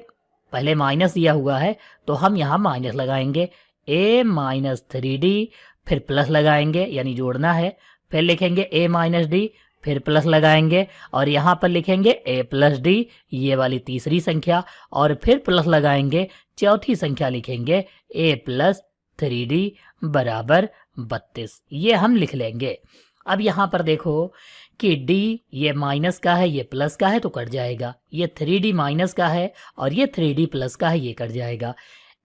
Speaker 1: पहले माइनस दिया हुआ है तो हम यहाँ माइनस लगाएंगे, a-3d, फिर प्लस लगाएंगे यानी जोड़ना है, फिर लिखेंगे a-d, फिर प्लस लगाएंगे और यहाँ पर लिखेंगे a प्लस d, ये वाली तीसरी संख्या, और फिर प्लस लगाएंगे, चौथी संख्या लिखेंगे a प्लस 3d बराबर 32। ये हम लिख लेंगे। अब यहाँ पर देखो कि d ये माइनस का है, ये प्लस का है तो कट जाएगा, ये 3d माइनस का है और ये 3d प्लस का है, ये कट जाएगा।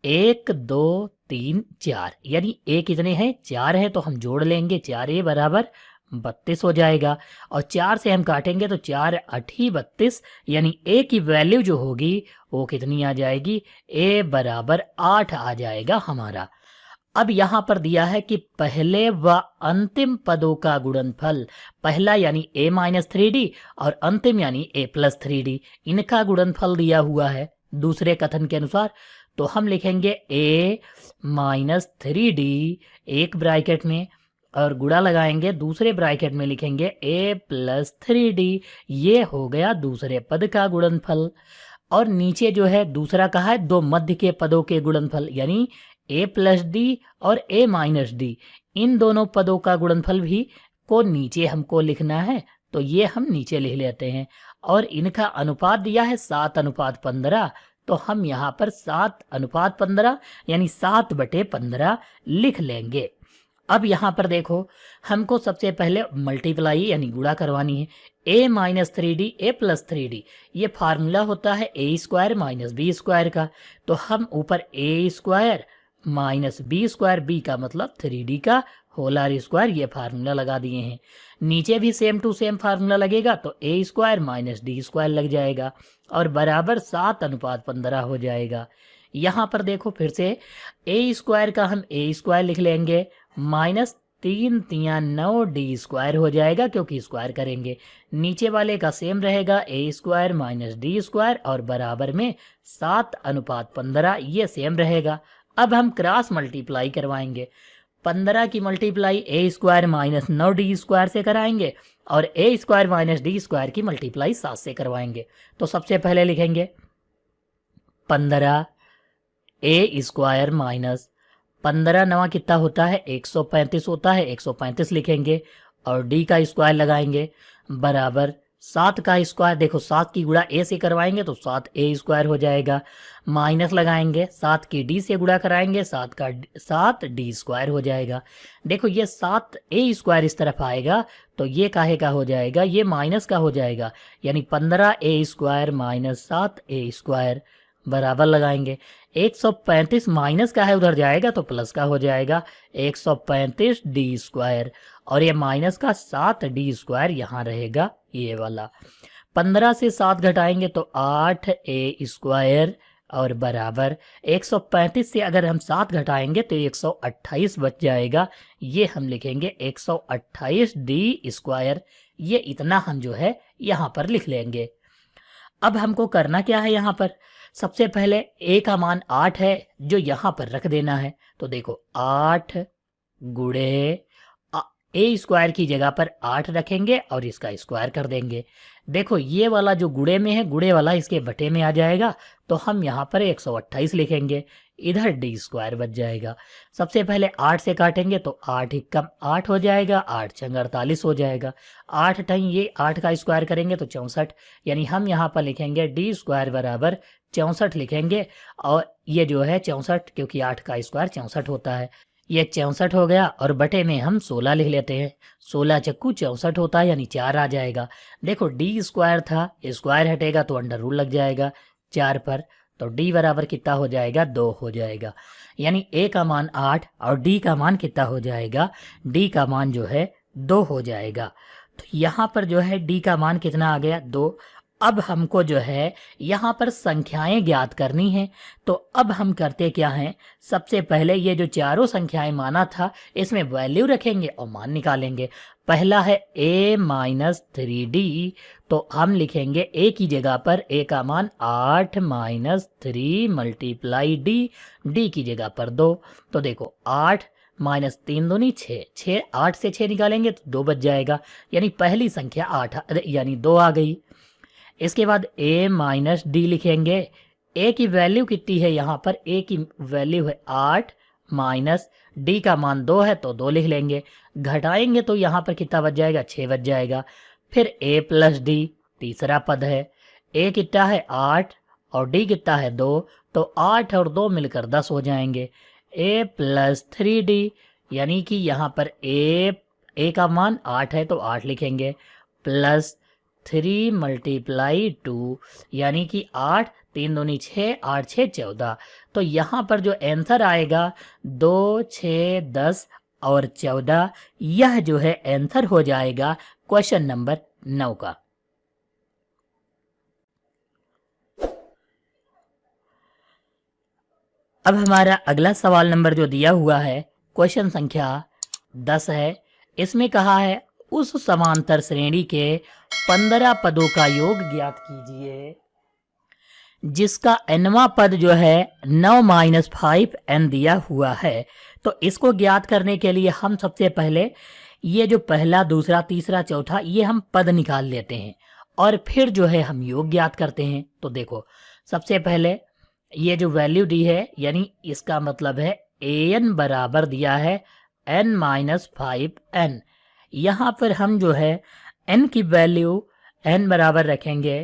Speaker 1: 1 2 3 4, यानी a कितने हैं, 4 है, तो हम जोड़ लेंगे, 4a बराबर 32 हो जाएगा। और 4 से हम काटेंगे तो 4 8 32, यानी a की वैल्यू जो होगी वो कितनी आ जाएगी, a बराबर 8 आ जाएगा हमारा। अब यहाँ पर दिया है कि पहले व अंतिम पदों का गुणनफल, पहला यानी a-3d और अंतिम यानी a प्लस 3d, इनका गुणनफल दिया हुआ है दूसरे कथन के अनुसार। तो हम लिखेंगे a-3d एक ब्रैकेट में और गुणा लगाएंगे, दूसरे ब्रैकेट में लिखेंगे a प्लस 3d, ये हो गया दूसरे पद का गुणनफल। और नीचे जो है दूसरा कहा है दो मध्य के पदों के गुणनफल, यानी a प्लस d और a माइनस d, इन दोनों पदों का गुणनफल भी को नीचे हमको लिखना है, तो ये हम नीचे लिख लेते हैं। और इनका अनुपात दिया है 7:15, तो हम यहाँ पर 7:15 यानी 7/15 लिख लेंगे। अब यहाँ पर देखो, हमको सबसे पहले मल्टीप्लाई यानी गुणा करवानी है। a minus three d a plus three d, ये फार्मूला होता है a square minus b square का। तो हम ऊपर a square minus b square, b का मतलब थ्री डी का होल आर स्क्वायर, ये फार्मूला लगा दिए हैं। नीचे भी सेम टू सेम फार्मूला लगेगा, तो ए स्क्वायर माइनस डी स्क्वायर लग जाएगा और बराबर 7:15 हो जाएगा। यहाँ पर देखो फिर से ए स्क्वायर का हम ए स्क्वायर लिख लेंगे, माइनस 3×3 डी स्क्वायर हो जाएगा क्योंकि स्क्वायर करेंगे। नीचे वाले का सेम रहेगा, ए स्क्वायर माइनस डी स्क्वायर और बराबर में 7:15, ये सेम रहेगा। अब हम क्रॉस मल्टीप्लाई करवाएंगे। 15 की मल्टीप्लाई ए स्क्वायर माइनस 9 डी स्क्वायर से कराएंगे और ए स्क्वायर माइनस डी स्क्वायर की मल्टीप्लाई 7 से करवाएंगे। तो सबसे पहले लिखेंगे 15 ए स्क्वायर माइनस 15 नवा कितना होता है 135 होता है, 135 लिखेंगे और डी का स्क्वायर लगाएंगे बराबर 7 का स्क्वायर। देखो 7 की गुणा ए से करवाएंगे तो 7 ए स्क्वायर हो जाएगा, माइनस लगाएंगे 7 की डी से गुणा कराएंगे 7 डी स्क्वायर हो जाएगा। देखो ये 7 ए स्क्वायर इस तरफ आएगा तो ये काहे का हो जाएगा, ये माइनस का हो जाएगा, यानी 15 ए स्क्वायर माइनस 7 ए स्क्वायर बराबर लगाएंगे। 135 माइनस का है उधर जाएगा तो प्लस का हो जाएगा 135 डी स्क्वायर और ये माइनस का 7 डी स्क्वायर यहाँ रहेगा ये वाला। 15 से 7 घटाएंगे तो 8 ए स्क्वायर और बराबर 135 से अगर हम 7 घटाएंगे तो 128 बच जाएगा, ये हम लिखेंगे 128 डी स्क्वायर। ये इतना हम जो है यहाँ पर लिख लेंगे। अब हमको करना क्या है, यहाँ पर सबसे पहले a का मान 8 है जो यहाँ पर रख देना है। तो देखो 8 गुणे ए स्क्वायर की जगह पर 8 रखेंगे और इसका स्क्वायर कर देंगे। देखो ये वाला जो गुणे में है, गुणे वाला इसके बटे में आ जाएगा तो हम यहाँ पर 128 लिखेंगे, इधर डी स्क्वायर बच जाएगा। सबसे पहले 8 से काटेंगे तो 8 कम 8 हो जाएगा, 8 छंग 48 हो जाएगा। 8 टाइम ये 8 का स्क्वायर करेंगे तो 64, यानी हम यहाँ पर लिखेंगे डी स्क्वायर बराबर 64 लिखेंगे और ये जो है 64 क्योंकि 8 का स्क्वायर 64 होता है, ये 64 हो गया और बटे में हम 16 लिख लेते हैं। 16 चक्कू 64 होता है यानी 4 आ जाएगा। देखो डी स्क्वायर था, स्क्वायर हटेगा तो अंडर रूल लग जाएगा 4 पर, तो डी बराबर कितना हो जाएगा 2 हो जाएगा। यानी ए का मान 8 और डी का मान कितना हो जाएगा, डी का मान जो है 2 हो जाएगा। तो यहाँ पर जो है डी का मान कितना आ गया 2। अब हमको जो है यहाँ पर संख्याएं ज्ञात करनी है, तो अब हम करते क्या हैं, सबसे पहले ये जो चारों संख्याएं माना था इसमें वैल्यू रखेंगे और मान निकालेंगे। पहला है a माइनस 3d, तो हम लिखेंगे a की जगह पर a का मान 8 माइनस 3 मल्टीप्लाई d की जगह पर 2। तो देखो 8 माइनस 3 दूनी 6, 8 से 6 निकालेंगे तो 2 बच जाएगा, यानी पहली संख्या 8 यानी 2 आ गई। इसके बाद a माइनस डी लिखेंगे। a की वैल्यू कितनी है, यहाँ पर a की वैल्यू है 8 माइनस डी का मान 2 है तो 2 लिख लेंगे। घटाएंगे तो यहाँ पर कितना बच जाएगा 6 बच जाएगा। फिर a प्लस डी तीसरा पद है, a कितना है 8 और d कितना है 2, तो 8 और 2 मिलकर 10 हो जाएंगे। a प्लस 3d यानी कि यहाँ पर a का मान 8 है तो 8 लिखेंगे, प्लस 3 मल्टीप्लाई 2 यानी कि 8 3 दूनी 6, 8 6 14। तो यहाँ पर जो आंसर आएगा 2 6 10 और 14, यह जो है आंसर हो जाएगा क्वेश्चन नंबर 9 का। अब हमारा अगला सवाल नंबर जो दिया हुआ है क्वेश्चन संख्या 10 है। इसमें कहा है उस समांतर श्रेणी के 15 पदों का योग ज्ञात कीजिए जिसका nवां पद जो है 9 माइनस 5 n दिया हुआ है। तो इसको ज्ञात करने के लिए हम सबसे पहले ये जो पहला दूसरा तीसरा चौथा ये हम पद निकाल लेते हैं और फिर जो है हम योग ज्ञात करते हैं। तो देखो सबसे पहले ये जो वैल्यू दी है यानी इसका मतलब है an बराबर दिया है n माइनस 5n। यहाँ पर हम जो है n की वैल्यू n बराबर रखेंगे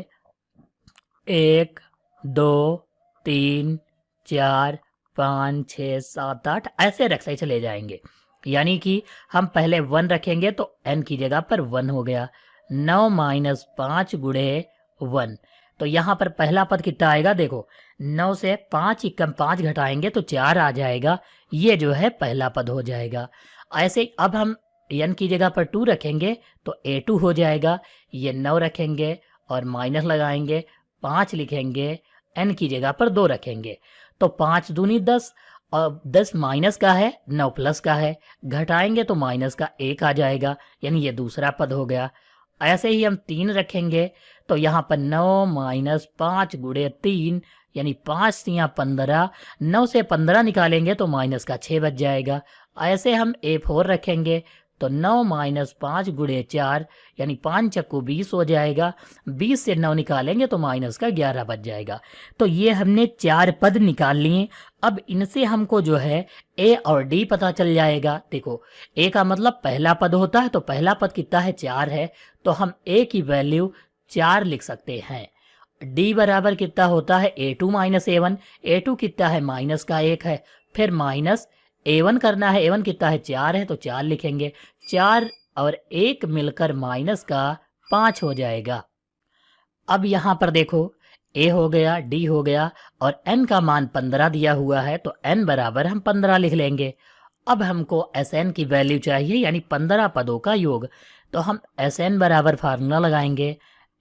Speaker 1: 1 2 3 4 5 6 7 8 ऐसे रखते चले जाएंगे। यानी कि हम पहले 1 रखेंगे तो n की जगह पर 1 हो गया। 9 माइनस 5 गुणे 1, तो यहाँ पर पहला पद कितना आएगा, देखो 9 से 5 एकम 5 घटाएंगे तो 4 आ जाएगा, ये जो है पहला पद हो जाएगा। ऐसे ही अब हम n की जगह पर 2 रखेंगे तो a2 हो जाएगा। ये 9 रखेंगे और माइनस लगाएंगे, 5 लिखेंगे, n की जगह पर 2 रखेंगे तो 5 दूनी 10, और 10 माइनस का है, 9 प्लस का है, घटाएंगे तो माइनस का 1 आ जाएगा, यानी ये दूसरा पद हो गया। ऐसे ही हम 3 रखेंगे तो यहाँ पर 9 माइनस 5 गुणे 3, यानी 5 तियाँ 15, 9 से 15 निकालेंगे तो माइनस का 6 बच जाएगा। ऐसे हम a4 रखेंगे तो 9 माइनस 5 गुणे 4, यानी 5 चक्कू 20 हो जाएगा, 20 से 9 निकालेंगे तो माइनस का 11 बच जाएगा। तो ये हमने 4 पद निकाल लिए। अब इनसे हमको जो है a और d पता चल जाएगा। देखो a का मतलब पहला पद होता है, तो पहला पद कितना है, 4 है, तो हम a की वैल्यू 4 लिख सकते हैं। d बराबर कितना होता है, a2 माइनस a1, a2 कितना है, माइनस का 1 है, फिर माइनस a1 करना है, a1 कितना है, 4 है, तो 4 लिखेंगे, 4 और 1 मिलकर माइनस का 5 हो जाएगा। अब यहाँ पर देखो a हो गया, d हो गया और n का मान 15 दिया हुआ है, तो n बराबर हम 15 लिख लेंगे। अब हमको Sn की वैल्यू चाहिए, यानी 15 पदों का योग, तो हम Sn बराबर फार्मूला लगाएंगे,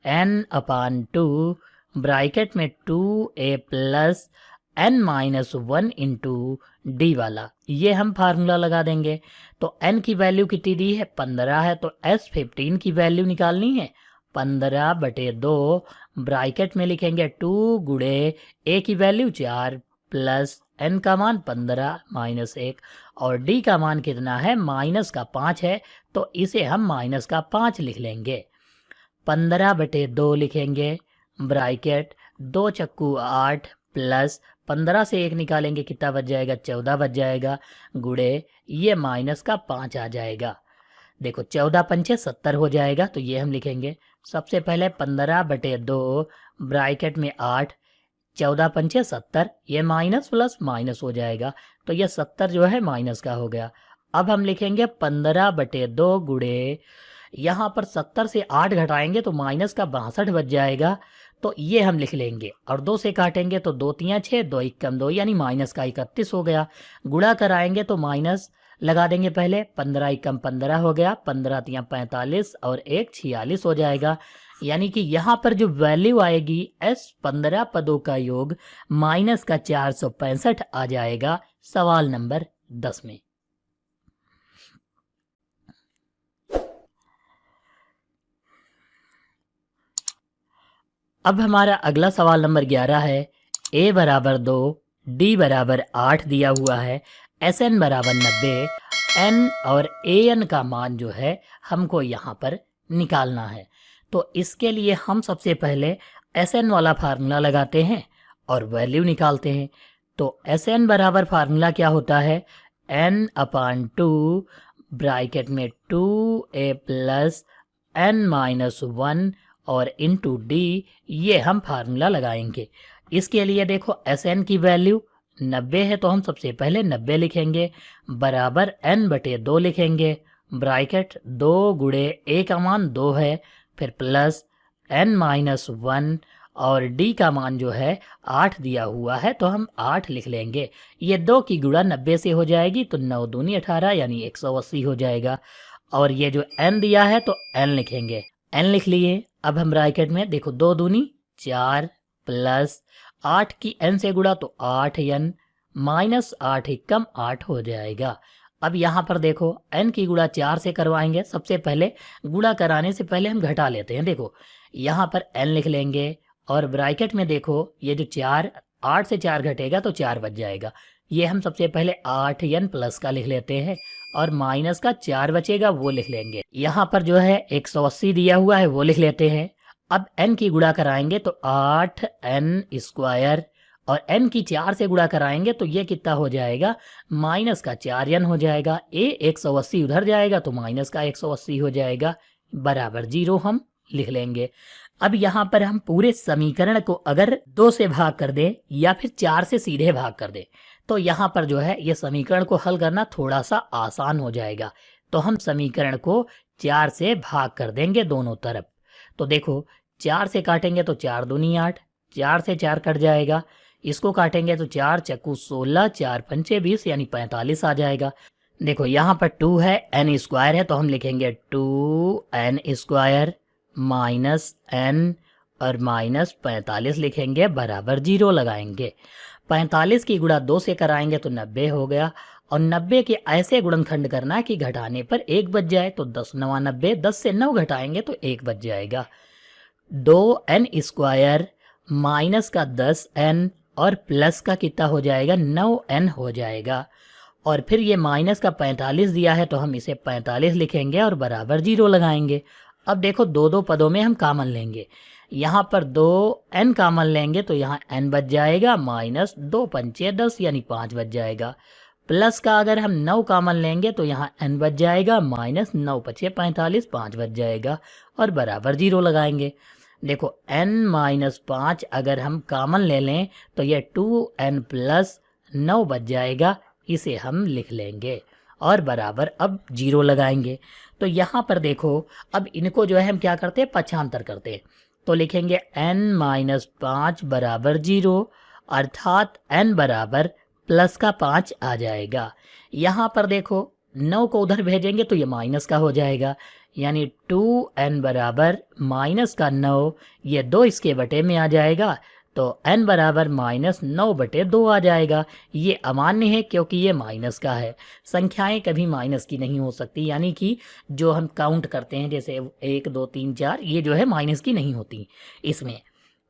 Speaker 1: n अपान 2 ब्रैकेट में 2a plus n minus 1 into D वाला, ये हम फार्मूला लगा देंगे। तो n की वैल्यू कितनी दी है, 15 है, तो S15 की वैल्यू निकालनी है, 15/2 ब्रैकेट में लिखेंगे 2 गुणे a की वैल्यू 4 प्लस n का मान 15 माइनस 1 और d का मान कितना है, माइनस का 5 है, तो इसे हम माइनस का 5 लिख लेंगे। 15/2 लिखेंगे ब्रैकेट 2 चक्कू 8 प्लस 15 से 1 निकालेंगे कितना बच जाएगा, 14 बच जाएगा, गुणे ये माइनस का 5 आ जाएगा। देखो 14 पंचे 70 हो जाएगा, तो ये हम लिखेंगे। सबसे पहले 15/2 ब्रैकेट में 8, 14 पंचे 70, ये माइनस प्लस माइनस हो जाएगा, तो ये 70 जो है माइनस का हो गया। अब हम लिखेंगे 15/2 गुणे, यहाँ पर 70 से 8 घटाएंगे तो माइनस का 62 बच जाएगा, तो ये हम लिख लेंगे। और 2 से काटेंगे तो 2 तियाँ 6, 2 एकम 2, यानी माइनस का 31 हो गया। गुणा कराएंगे तो माइनस लगा देंगे पहले, 15 एकम 15 हो गया, 15 तियाँ 45 और 1 46 हो जाएगा। यानी कि यहाँ पर जो वैल्यू आएगी S 15 पदों का योग माइनस का 465 आ जाएगा सवाल नंबर 10 में। अब हमारा अगला सवाल नंबर 11 है। a बराबर 2, d बराबर 8 दिया हुआ है, Sn बराबर 90, n और an का मान जो है हमको यहाँ पर निकालना है। तो इसके लिए हम सबसे पहले Sn वाला फार्मूला लगाते हैं और वैल्यू निकालते हैं। तो Sn बराबर फार्मूला क्या होता है, n अपान 2 ब्रैकेट में 2a प्लस n माइनस 1 और इंटू डी, ये हम फार्मूला लगाएंगे। इसके लिए देखो Sn की वैल्यू 90 है, तो हम सबसे पहले 90 लिखेंगे, बराबर n/2 लिखेंगे, ब्रैकेट 2 गुणे a का मान 2 है, फिर प्लस n माइनस 1 और d का मान जो है 8 दिया हुआ है, तो हम 8 लिख लेंगे। ये 2 की गुणा 90 से हो जाएगी, तो 9 दूनी 18 यानी 180 हो जाएगा। और ये जो n दिया है तो n लिखेंगे, n लिख लिए। अब हम ब्रैकेट में देखो 2 दूनी 4 प्लस 8 की n से गुणा तो 8n माइनस 8 एकम 8 हो जाएगा। अब यहाँ पर देखो n की गुणा 4 से करवाएंगे, सबसे पहले गुणा कराने से पहले हम घटा लेते हैं। देखो यहाँ पर n लिख लेंगे और ब्रैकेट में देखो ये जो 4, 8 से 4 घटेगा तो 4 बच जाएगा। ये हम सबसे पहले 8n प्लस का लिख लेते हैं और माइनस का 4 बचेगा वो लिख लेंगे। यहाँ पर जो है 180 दिया हुआ है वो लिख लेते हैं। अब n की गुणा कराएंगे तो 8n स्क्वायर और n की 4 से गुणा कराएंगे तो ये कितना हो जाएगा, माइनस का 4n हो जाएगा। a 180 उधर जाएगा तो माइनस का 180 हो जाएगा, बराबर 0 हम लिख लेंगे। अब यहाँ पर हम पूरे समीकरण को अगर 2 से भाग कर दें या फिर 4 से सीधे भाग कर दें तो यहाँ पर जो है ये समीकरण को हल करना थोड़ा सा आसान हो जाएगा। तो हम समीकरण को 4 से भाग कर देंगे दोनों तरफ। तो देखो 4 से काटेंगे तो 4 दूनी 8, 4 से 4 कट जाएगा। इसको काटेंगे तो 4 चक्कू 16, 4 पंचे 20 यानी 45 आ जाएगा। देखो यहाँ पर 2 है, n स्क्वायर है, तो हम लिखेंगे 2n स्क्वायर माइनस n और माइनस 45 लिखेंगे बराबर 0 लगाएंगे। 45 की गुणा 2 से कराएंगे तो 90 हो गया, और 90 के ऐसे गुणनखंड करना कि घटाने पर 1 बच जाए। तो 10 9 90, 10 से 9 घटाएंगे तो 1 बच जाएगा। 2n स्क्वायर माइनस का 10n और प्लस का कितना हो जाएगा, 9n हो जाएगा। और फिर ये माइनस का 45 दिया है तो हम इसे 45 लिखेंगे और बराबर 0 लगाएंगे। अब देखो दो दो पदों में हम कॉमन लेंगे, यहाँ पर 2n कॉमन लेंगे तो यहाँ n बच जाएगा, माइनस 2 पंचे 10 यानी 5 बच जाएगा। प्लस का अगर हम 9 कॉमन लेंगे तो यहाँ n बच जाएगा, माइनस 9 पचे 45, 5 बच जाएगा और बराबर 0 लगाएंगे। देखो n माइनस 5 अगर हम कॉमन ले लें तो ये 2n प्लस 9 बच जाएगा, इसे हम लिख लेंगे और बराबर अब 0 लगाएंगे। तो यहाँ पर देखो अब इनको जो है हम क्या करते हैं, पक्षांतर करते हैं। तो लिखेंगे n माइनस 5 बराबर 0, अर्थात n बराबर प्लस का 5 आ जाएगा। यहाँ पर देखो 9 को उधर भेजेंगे तो ये माइनस का हो जाएगा, यानी 2n बराबर माइनस का 9, ये 2 इसके बटे में आ जाएगा तो n बराबर माइनस 9 बटे 2 आ जाएगा। ये अमान्य है क्योंकि ये माइनस का है। संख्याएं कभी माइनस की नहीं हो सकती, यानी कि जो हम काउंट करते हैं जैसे 1 2 3 4, ये जो है माइनस की नहीं होती इसमें।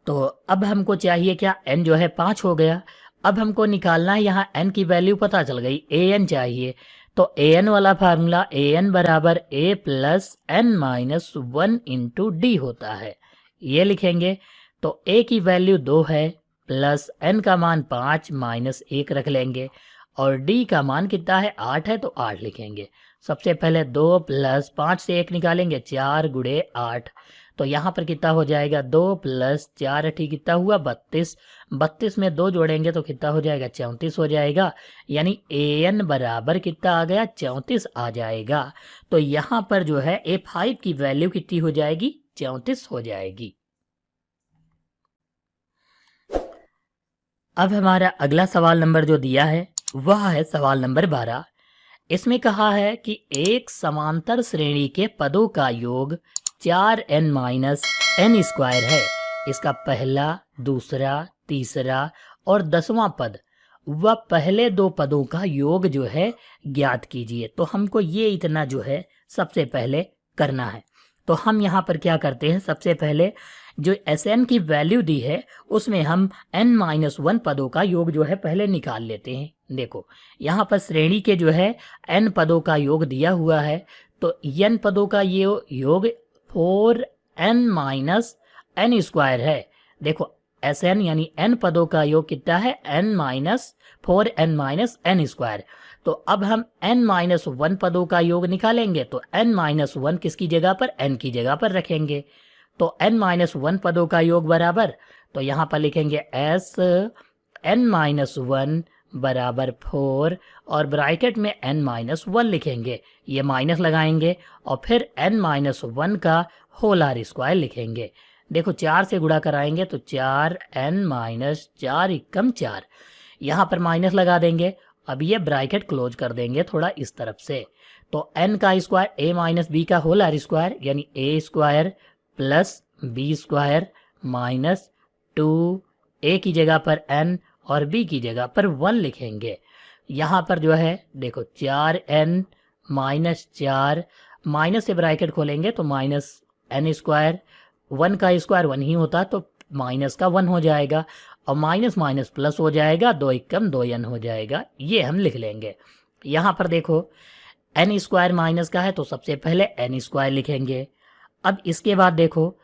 Speaker 1: तो अब हमको चाहिए क्या, n जो है 5 हो गया। अब हमको निकालना है, यहाँ n की वैल्यू पता चल गई, an चाहिए। तो an वाला फार्मूला an बराबर a plus n minus 1 into D होता है, ये लिखेंगे। तो a की वैल्यू 2 है, प्लस n का मान 5 माइनस 1 रख लेंगे, और d का मान कितना है, 8 है तो 8 लिखेंगे। सबसे पहले 2 प्लस 5 से 1 निकालेंगे, 4 गुणे 8, तो यहाँ पर कितना हो जाएगा, 2 प्लस 4 अठी कितना हुआ, 32। 32 में 2 जोड़ेंगे तो कितना हो जाएगा, 34 हो जाएगा, यानी an बराबर कितना आ गया, 34 आ जाएगा। तो यहाँ पर जो है a5 की वैल्यू कितनी हो जाएगी, 34 हो जाएगी। अब हमारा अगला सवाल नंबर जो दिया है वह है सवाल नंबर 12। इसमें कहा है कि एक समांतर श्रेणी के पदों का योग 4n माइनस n स्क्वायर है। इसका पहला, दूसरा, तीसरा और 10वां पद व पहले 2 पदों का योग जो है ज्ञात कीजिए। तो हमको ये इतना जो है सबसे पहले करना है। तो हम यहाँ पर क्या करते हैं, सबसे पहले जो Sn की वैल्यू दी है उसमें हम n-1 पदों का योग जो है पहले निकाल लेते हैं। देखो यहाँ पर श्रेणी के जो है n पदों का योग दिया हुआ है, तो n पदों का ये योग 4n - n स्क्वायर है। देखो Sn यानी n पदों का योग कितना है, n-4n - n स्क्वायर। तो अब हम n-1 पदों का योग निकालेंगे, तो n-1 किसकी जगह पर, n की जगह पर रखेंगे। तो n-1 पदों का योग बराबर, तो यहाँ पर लिखेंगे s n-1 बराबर 4 और ब्रैकेट में n-1 लिखेंगे, ये माइनस लगाएंगे और फिर n-1 का होल आर स्क्वायर लिखेंगे। देखो 4 से गुणा कराएंगे तो 4n-4 एकम 4, यहाँ पर माइनस लगा देंगे। अब ये ब्रैकेट क्लोज कर देंगे थोड़ा इस तरफ से, तो n का स्क्वायर a माइनस बी का होल आर स्क्वायर यानी a square plus b square minus 2, a की जगह पर n और b की जगह पर 1 लिखेंगे। यहाँ पर जो है देखो 4n - 4 माइनस से ब्रैकेट खोलेंगे तो माइनस n स्क्वायर, 1 का स्क्वायर 1 ही होता तो माइनस का 1 हो जाएगा और माइनस माइनस प्लस हो जाएगा, 2 एकम 2n हो जाएगा, ये हम लिख लेंगे। यहाँ पर देखो n स्क्वायर माइनस का है तो सबसे पहले n स्क्वायर लिखेंगे। अब इसके बाद देखो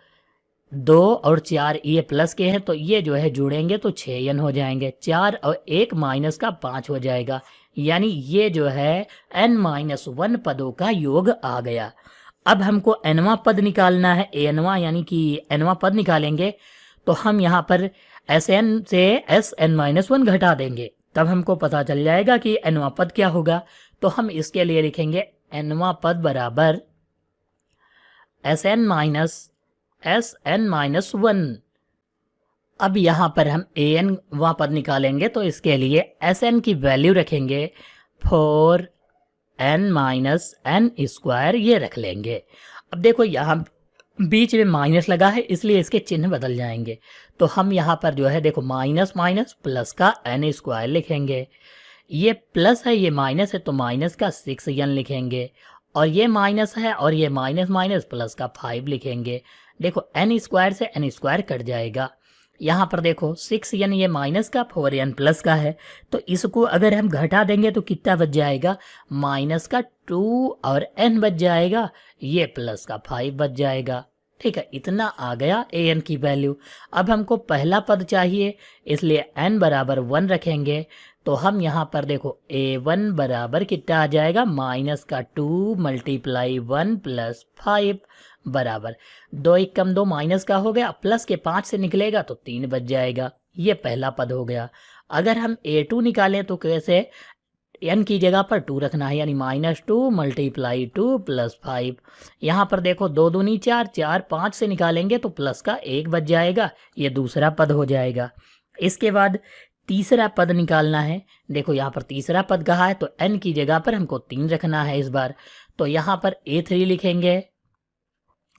Speaker 1: 2 और 4 ये प्लस के हैं तो ये जो है जुड़ेंगे तो 6n हो जाएंगे, 4 और 1 माइनस का 5 हो जाएगा, यानी ये जो है n-1 पदों का योग आ गया। अब हमको nवां पद निकालना है, anवां यानी कि nवां पद निकालेंगे, तो हम यहाँ पर Sn से Sn-1 घटा देंगे तब हमको पता चल जाएगा कि nवां पद क्या होगा। तो हम इसके लिए लिखेंगे nवां पद बराबर Sn-1। अब यहाँ पर हम an वां पद निकालेंगे तो इसके लिए Sn की वैल्यू रखेंगे 4n-n², ये रख लेंगे। अब देखो यहाँ बीच में माइनस लगा है इसलिए इसके चिन्ह बदल जाएंगे। तो हम यहाँ पर जो है देखो माइनस माइनस प्लस का n² लिखेंगे। ये प्लस है ये माइनस है तो माइनस का 6n लिखेंगे, और ये माइनस है और ये माइनस माइनस प्लस का 5 लिखेंगे। देखो n² से n² कट जाएगा। यहाँ पर देखो 6n ये माइनस का 4n प्लस का है, तो इसको अगर हम घटा देंगे तो कितना बच जाएगा, माइनस का 2 और n बच जाएगा, ये प्लस का 5 बच जाएगा। ठीक है, इतना आ गया an की वैल्यू। अब हमको पहला पद चाहिए इसलिए n बराबर 1 रखेंगे। तो हम यहाँ पर देखो a1 बराबर कितना आ जाएगा, माइनस का 2 मल्टीप्लाई 1 प्लस 5 बराबर 2 1 कम 2 माइनस का हो गया, प्लस के 5 से निकलेगा तो 3 बच जाएगा। ये पहला पद हो गया। अगर हम a2 निकालें तो कैसे, n की जगह पर 2 रखना है, यानी -2 मल्टीप्लाई 2 प्लस 5। यहाँ पर देखो 2 दूनी 4, 4 5 से निकालेंगे तो प्लस का 1 बच जाएगा, ये दूसरा पद हो जाएगा। इसके बाद तीसरा पद निकालना है। देखो यहाँ पर तीसरा पद कहा है तो n की जगह पर हमको 3 रखना है इस बार। तो यहाँ पर a3 लिखेंगे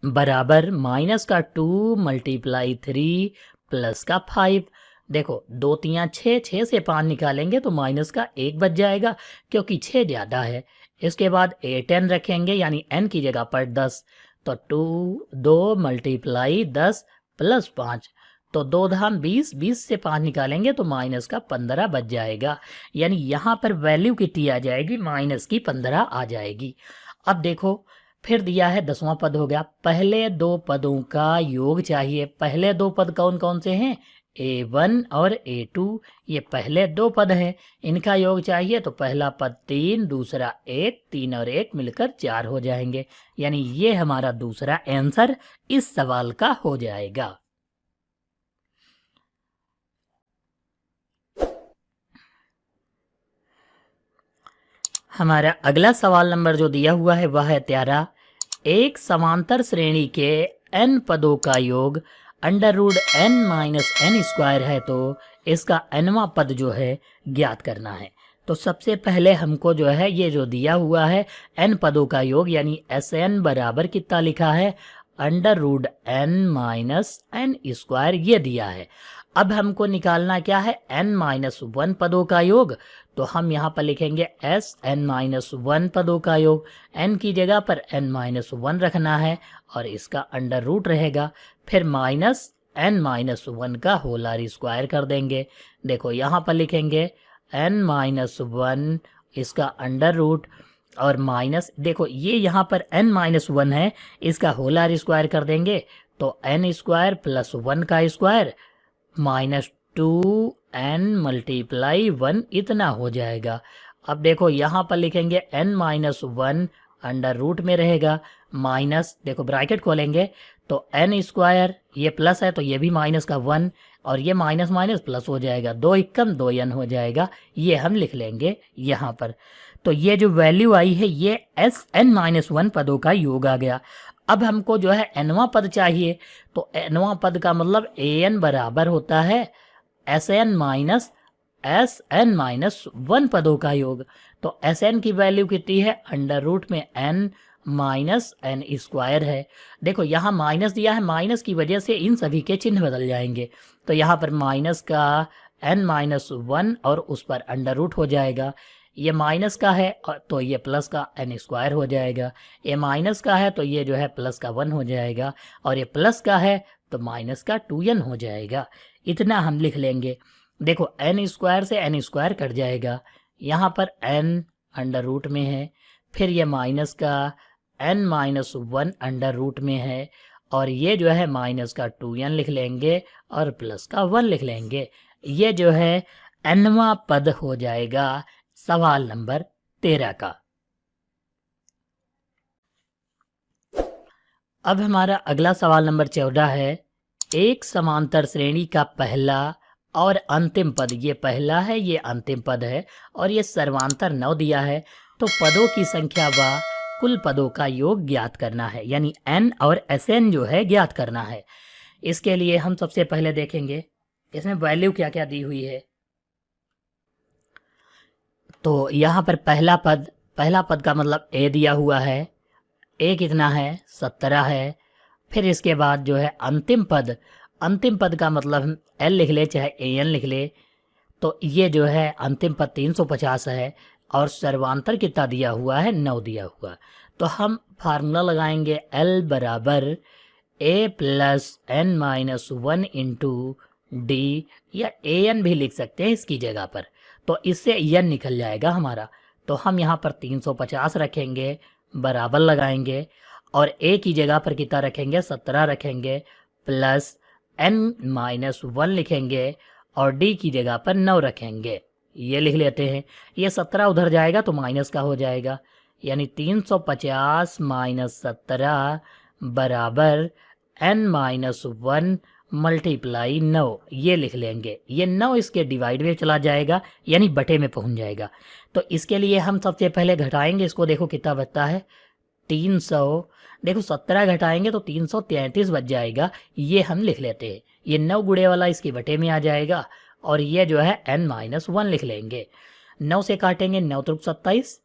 Speaker 1: बराबर माइनस का 2 मल्टीप्लाई 3 प्लस का 5। देखो 2 3 6, 6 से 5 निकालेंगे तो माइनस का 1 बच जाएगा क्योंकि 6 ज़्यादा है। इसके बाद a10 रखेंगे यानी n की जगह पर 10, तो 2 मल्टीप्लाई 10 प्लस 5, तो 2 धाम 20, 20 से 5 निकालेंगे तो माइनस का 15 बच जाएगा। यानी यहाँ पर वैल्यू कितनी आ जाएगी, माइनस की 15 आ जाएगी। अब देखो फिर दिया है 10वां पद हो गया। पहले 2 पदों का योग चाहिए। पहले 2 पद कौन कौन से हैं, a1 और a2, ये पहले 2 पद हैं, इनका योग चाहिए। तो पहला पद 3, दूसरा 1, 3 और 1 मिलकर 4 हो जाएंगे। यानी ये हमारा दूसरा आंसर इस सवाल का हो जाएगा। हमारा अगला सवाल नंबर जो दिया हुआ है वह है 13। एक समांतर श्रेणी के n पदों का योग √n-n² है, तो इसका nवां पद जो है ज्ञात करना है। तो सबसे पहले हमको जो है ये जो दिया हुआ है n पदों का योग यानी Sn बराबर कितना लिखा है, √n-n², ये दिया है। अब हमको निकालना क्या है, n-1 पदों का योग। तो हम यहाँ पर लिखेंगे Sn-1 पदों का योग। n की जगह पर n-1 रखना है और इसका अंडर रूट रहेगा, फिर -n-1 का होल स्क्वायर कर देंगे। देखो यहाँ पर लिखेंगे n-1 इसका अंडर रूट और माइनस, देखो ये यहाँ पर n-1 है, इसका होल स्क्वायर कर देंगे तो n² प्लस 1 का स्क्वायर -2n मल्टीप्लाई 1 इतना हो जाएगा। अब देखो यहाँ पर लिखेंगे n-1 अंडर रूट में रहेगा, माइनस, देखो ब्रैकेट खोलेंगे तो n² ये प्लस है तो ये भी माइनस का 1 और ये माइनस माइनस प्लस हो जाएगा, 2 एकम 2n हो जाएगा, ये हम लिख लेंगे यहाँ पर। तो ये जो वैल्यू आई है ये Sn-1 पदों का योग आ गया। अब हमको जो है nवां पद चाहिए, तो nवां पद का मतलब an बराबर होता है Sn-1 पदों का योग। तो Sn की वैल्यू कितनी है, अंडर रूट में n माइनस n² है। देखो यहाँ माइनस दिया है, माइनस की वजह से इन सभी के चिन्ह बदल जाएंगे। तो यहाँ पर माइनस का n-1 और उस पर अंडर रूट हो जाएगा। ये माइनस का है तो ये प्लस का n² हो जाएगा, ये माइनस का है तो ये जो है प्लस का 1 हो जाएगा, और ये प्लस का है तो माइनस का 2n हो जाएगा। इतना हम लिख लेंगे। देखो n² से n² कट जाएगा, यहाँ पर n अंडर रूट में है, फिर ये माइनस का n-1 अंडर रूट में है, और ये जो है माइनस का 2n लिख लेंगे और प्लस का 1 लिख लेंगे। ये जो है nवां पद हो जाएगा सवाल नंबर 13 का। अब हमारा अगला सवाल नंबर 14 है। एक समांतर श्रेणी का पहला और अंतिम पद ये पहला है, ये अंतिम पद है और ये सर्वांतर 9 दिया है। तो पदों की संख्या व कुल पदों का योग ज्ञात करना है, यानी n और Sn जो है ज्ञात करना है। इसके लिए हम सबसे पहले देखेंगे इसमें वैल्यू क्या क्या दी हुई है। तो यहाँ पर पहला पद का मतलब a दिया हुआ है। a कितना है? 17 है। फिर इसके बाद जो है अंतिम पद का मतलब हम l लिख ले चाहे an लिख ले, तो ये जो है अंतिम पद 350 है और सर्वांतर कितना दिया हुआ है? 9 दिया हुआ। तो हम फार्मूला लगाएंगे l बराबर a plus n minus 1 into D, या an भी लिख सकते हैं इसकी जगह पर, तो इससे n निकल जाएगा हमारा। तो हम यहाँ पर 350 रखेंगे, बराबर लगाएंगे और a की जगह पर कितना रखेंगे? 17 रखेंगे, प्लस n माइनस 1 लिखेंगे और d की जगह पर 9 रखेंगे। ये लिख लेते हैं। ये 17 उधर जाएगा तो माइनस का हो जाएगा, यानी 350 माइनस 17 बराबर n माइनस 1 मल्टीप्लाई 9, ये लिख लेंगे। ये 9 इसके डिवाइड में चला जाएगा, यानी बटे में पहुंच जाएगा। तो इसके लिए हम सबसे पहले घटाएंगे इसको। देखो कितना बचता है? 300। देखो 17 घटाएंगे तो 333 बच जाएगा, ये हम लिख लेते हैं। ये 9 गुणे वाला इसके बटे में आ जाएगा और ये जो है n माइनस 1 लिख लेंगे। 9 से काटेंगे, 9 त्रिक 27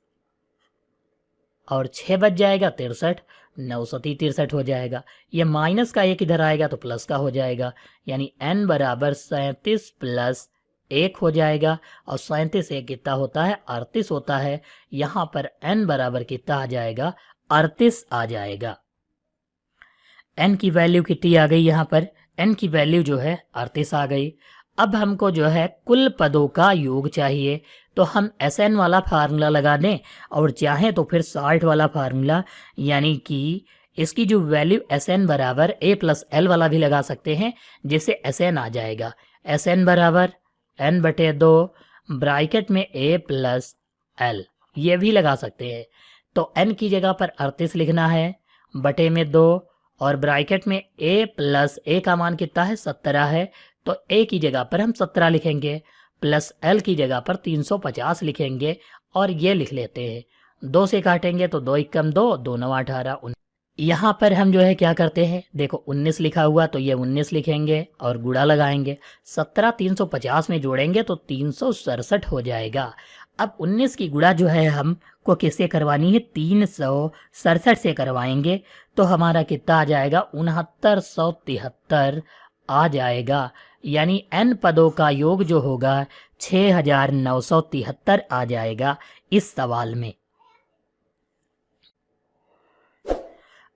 Speaker 1: और 6 बच जाएगा 63, 9 सती 63 हो जाएगा। ये माइनस का एक इधर आएगा तो प्लस का हो जाएगा, यानी n बराबर 37 प्लस 1 हो जाएगा। और 37 एक कितना होता है? 38 होता है। यहाँ पर n बराबर कितना आ जाएगा? 38 आ जाएगा। n की वैल्यू कितनी आ गई? यहाँ पर n की वैल्यू जो है 38 आ गई। अब हमको जो है कुल पदों का योग चाहिए, तो हम Sn वाला फार्मूला लगा दें और चाहें तो फिर 60 वाला फार्मूला, यानी कि इसकी जो वैल्यू Sn बराबर a प्लस l वाला भी लगा सकते हैं, जिससे Sn आ जाएगा। Sn बराबर n बटे 2 ब्रैकेट में a प्लस l, ये भी लगा सकते हैं। तो n की जगह पर 38 लिखना है, बटे में 2 और ब्रैकेट में a प्लस a का मान कितना है? 17 है, तो a की जगह पर हम 17 लिखेंगे, प्लस l की जगह पर 350 लिखेंगे और ये लिख लेते हैं। 2 से काटेंगे तो 2 एकम 2, 2 9 18। यहाँ पर हम जो है क्या करते हैं? देखो 19 लिखा हुआ तो ये 19 लिखेंगे और गुणा लगाएंगे। 17 350 में जोड़ेंगे तो 367 हो जाएगा। अब 19 की गुणा जो है हमको किससे करवानी है? 367 से करवाएंगे, तो हमारा कितना आ जाएगा? 6973 आ जाएगा। यानी n पदों का योग जो होगा 6973 आ जाएगा इस सवाल में।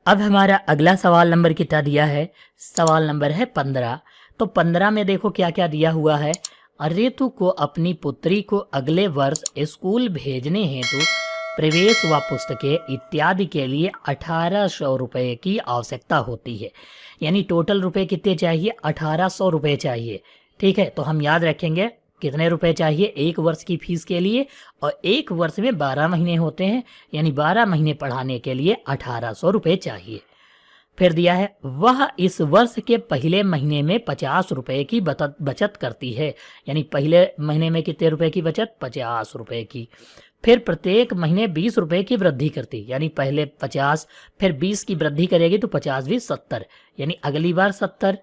Speaker 1: अब हमारा अगला सवाल नंबर कितना दिया है? सवाल नंबर है 15। तो 15 में देखो क्या क्या दिया हुआ है। ऋतु को अपनी पुत्री को अगले वर्ष स्कूल भेजने हेतु प्रवेश व पुस्तकें इत्यादि के लिए 1800 रुपये की आवश्यकता होती है। यानी टोटल रुपए कितने चाहिए? 1800 रुपये चाहिए। ठीक है, तो हम याद रखेंगे कितने रुपए चाहिए एक वर्ष की फीस के लिए, और एक वर्ष में 12 महीने होते हैं, यानी 12 महीने पढ़ाने के लिए 1800 रुपये चाहिए। फिर दिया है वह इस वर्ष के पहले महीने में 50 रुपये की बचत करती है। यानी पहले महीने में कितने रुपए की बचत? 50 रुपये की। फिर प्रत्येक महीने 20 रुपये की वृद्धि करती, यानी पहले 50 फिर 20 की वृद्धि करेगी तो 50 20 70, यानी अगली बार 70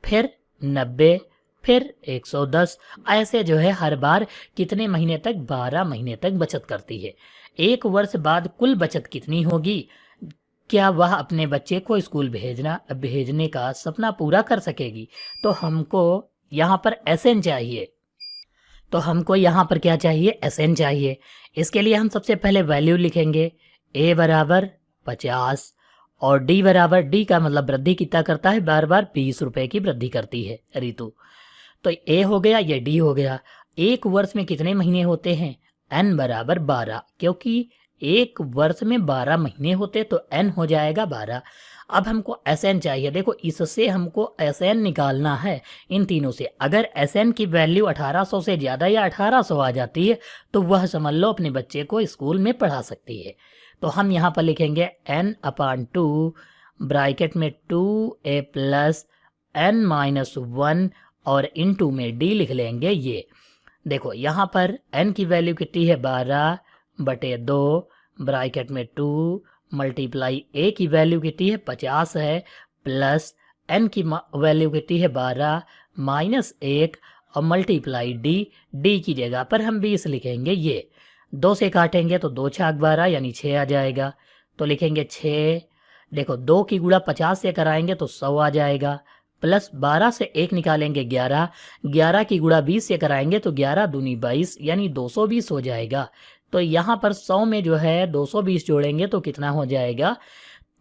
Speaker 1: फिर 90 फिर 110। ऐसे जो है हर बार कितने महीने तक? 12 महीने तक बचत करती है। एक वर्ष बाद कुल बचत कितनी होगी? क्या वह अपने बच्चे को स्कूल भेजने का सपना पूरा कर सकेगी? तो हमको यहाँ पर Sn चाहिए। तो हमको यहाँ पर क्या चाहिए? Sn चाहिए। इसके लिए हम सबसे पहले वैल्यू लिखेंगे। a बराबर 50 और d बराबर, d का मतलब वृद्धि कितना करता है? बार बार 20 रुपए की वृद्धि करती है ऋतु। तो a हो गया, ये d हो गया। एक वर्ष में कितने महीने होते हैं? n बराबर 12, क्योंकि एक वर्ष में 12 महीने होते तो n हो जाएगा 12। अब हमको Sn चाहिए। देखो इससे हमको Sn निकालना है इन तीनों से। अगर Sn की वैल्यू 1800 से ज़्यादा या 1800 आ जाती है तो वह समझ लो अपने बच्चे को स्कूल में पढ़ा सकती है। तो हम यहाँ पर लिखेंगे n/2 ब्रैकेट में 2a प्लस n-1 और इनटू में डी लिख लेंगे ये। देखो यहाँ पर n की वैल्यू कितनी है 12/2 ब्रैकेट में 2 मल्टीप्लाई a की वैल्यू कितनी है 50 है प्लस n की वैल्यू कितनी है 12 माइनस 1 और मल्टीप्लाई d की जगह पर हम 20 लिखेंगे ये। 2 से काटेंगे तो 2 छाक 12 यानी 6 आ जाएगा, तो लिखेंगे 6। देखो 2 की गुणा 50 से कराएंगे तो 100 आ जाएगा, प्लस 12 से 1 निकालेंगे 11, 11 की गुणा 20 से कराएंगे तो 11 दूनी 22 यानी 220 हो जाएगा। तो यहाँ पर 100 में जो है 220 जोड़ेंगे तो कितना हो जाएगा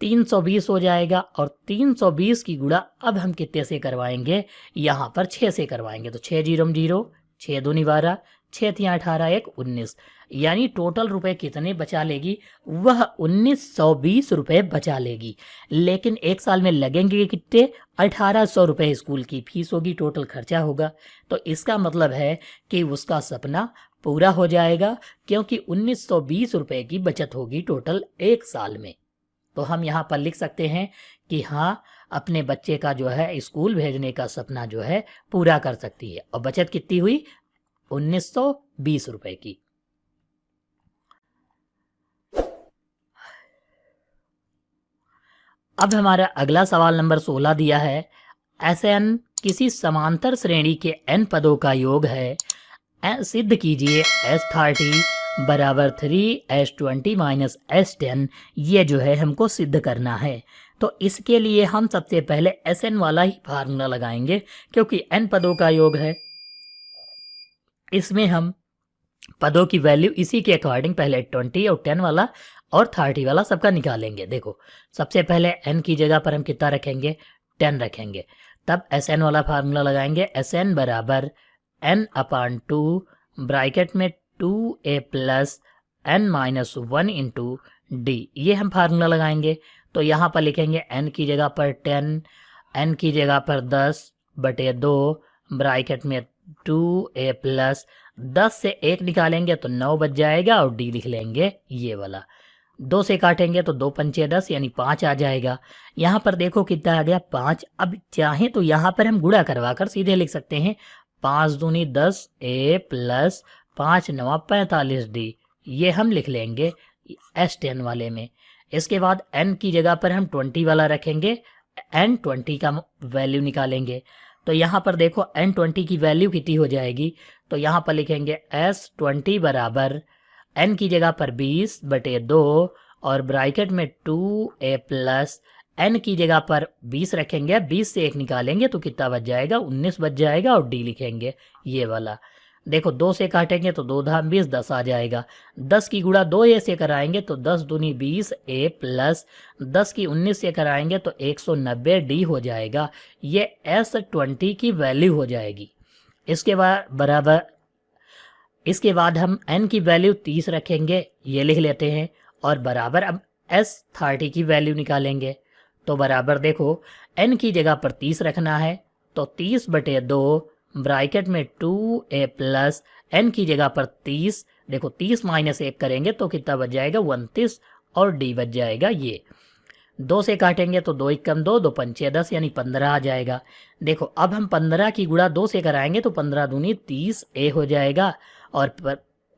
Speaker 1: 320 हो जाएगा। और 320 की गुणा अब हम कितने से करवाएंगे, यहाँ पर 6 से करवाएंगे तो 6 0 0, 6 दूनी 12, 6 3 18 1 19, यानी टोटल रुपए कितने बचा लेगी, वह 1920 रुपए बचा लेगी। लेकिन एक साल में लगेंगे कितने, 1800 रुपए स्कूल की फीस होगी, टोटल खर्चा होगा। तो इसका मतलब है कि उसका सपना पूरा हो जाएगा, क्योंकि 1920 रुपए की बचत होगी टोटल एक साल में। तो हम यहाँ पर लिख सकते हैं कि हाँ, अपने बच्चे का जो है स्कूल भेजने का सपना जो है पूरा कर सकती है। और बचत कितनी हुई 1920 रुपए की। अब हमारा अगला सवाल नंबर 16 दिया है, Sn किसी समांतर श्रेणी के n पदों का योग है, सिद्ध कीजिए S30 बराबर 3 S20 - S10। ये जो है हमको सिद्ध करना है। तो इसके लिए हम सबसे पहले Sn वाला ही फार्मूला लगाएंगे, क्योंकि n पदों का योग है। इसमें हम पदों की वैल्यू इसी के अकॉर्डिंग पहले 20 और 10 वाला और 30 वाला सबका निकालेंगे। देखो सबसे पहले n की जगह पर हम कितना रखेंगे 10 रखेंगे, तब Sn वाला फार्मूला लगाएंगे। Sn बराबर n/2 ब्रैकेट में 2a plus n-1 into D, ये हम फार्मूला लगाएंगे। तो यहाँ पर लिखेंगे n की जगह पर 10, n की जगह पर 10/2 ब्रैकेट में 2a प्लस 10 से 1 निकालेंगे तो 9 बच जाएगा और डी लिख लेंगे ये वाला। 2 से काटेंगे तो 2 पंचे 10 यानी 5 आ जाएगा। यहाँ पर देखो कितना आ गया 5। अब चाहें तो यहाँ पर हम गुणा करवा कर सीधे लिख सकते हैं 5 दूनी 10 a प्लस 5 9 45 डी, ये हम लिख लेंगे S10 वाले में। इसके बाद n की जगह पर हम 20 वाला रखेंगे, n20 का वैल्यू निकालेंगे। तो यहाँ पर देखो n20 की वैल्यू कितनी हो जाएगी, तो यहाँ पर लिखेंगे S20 बराबर n की जगह पर 20/2 और ब्रैकेट में 2a प्लस n की जगह पर 20 रखेंगे, 20 से 1 निकालेंगे तो कितना बच जाएगा 19 बच जाएगा और डी लिखेंगे ये वाला। देखो 2 से काटेंगे तो 2 धाम 20 10 आ जाएगा। 10 की गुणा 2a से कराएंगे तो 10 दूनी 20 a प्लस 10 की 19 से कराएंगे तो 190 डी हो जाएगा। ये S20 की वैल्यू हो जाएगी। इसके बाद हम n की वैल्यू 30 रखेंगे, ये लिख लेते हैं, और बराबर अब S30 की वैल्यू निकालेंगे। तो बराबर देखो n की जगह पर 30 रखना है तो 30/2 ब्रैकेट में 2a प्लस n की जगह पर 30, देखो 30 माइनस 1 करेंगे तो कितना बच जाएगा 29 और डी बच जाएगा ये। 2 से काटेंगे तो 2 1 2, 2 पंचे 10 यानी 15 आ जाएगा। देखो अब हम 15 की गुणा 2 से कराएंगे तो 15 दूनी 30 a हो जाएगा, और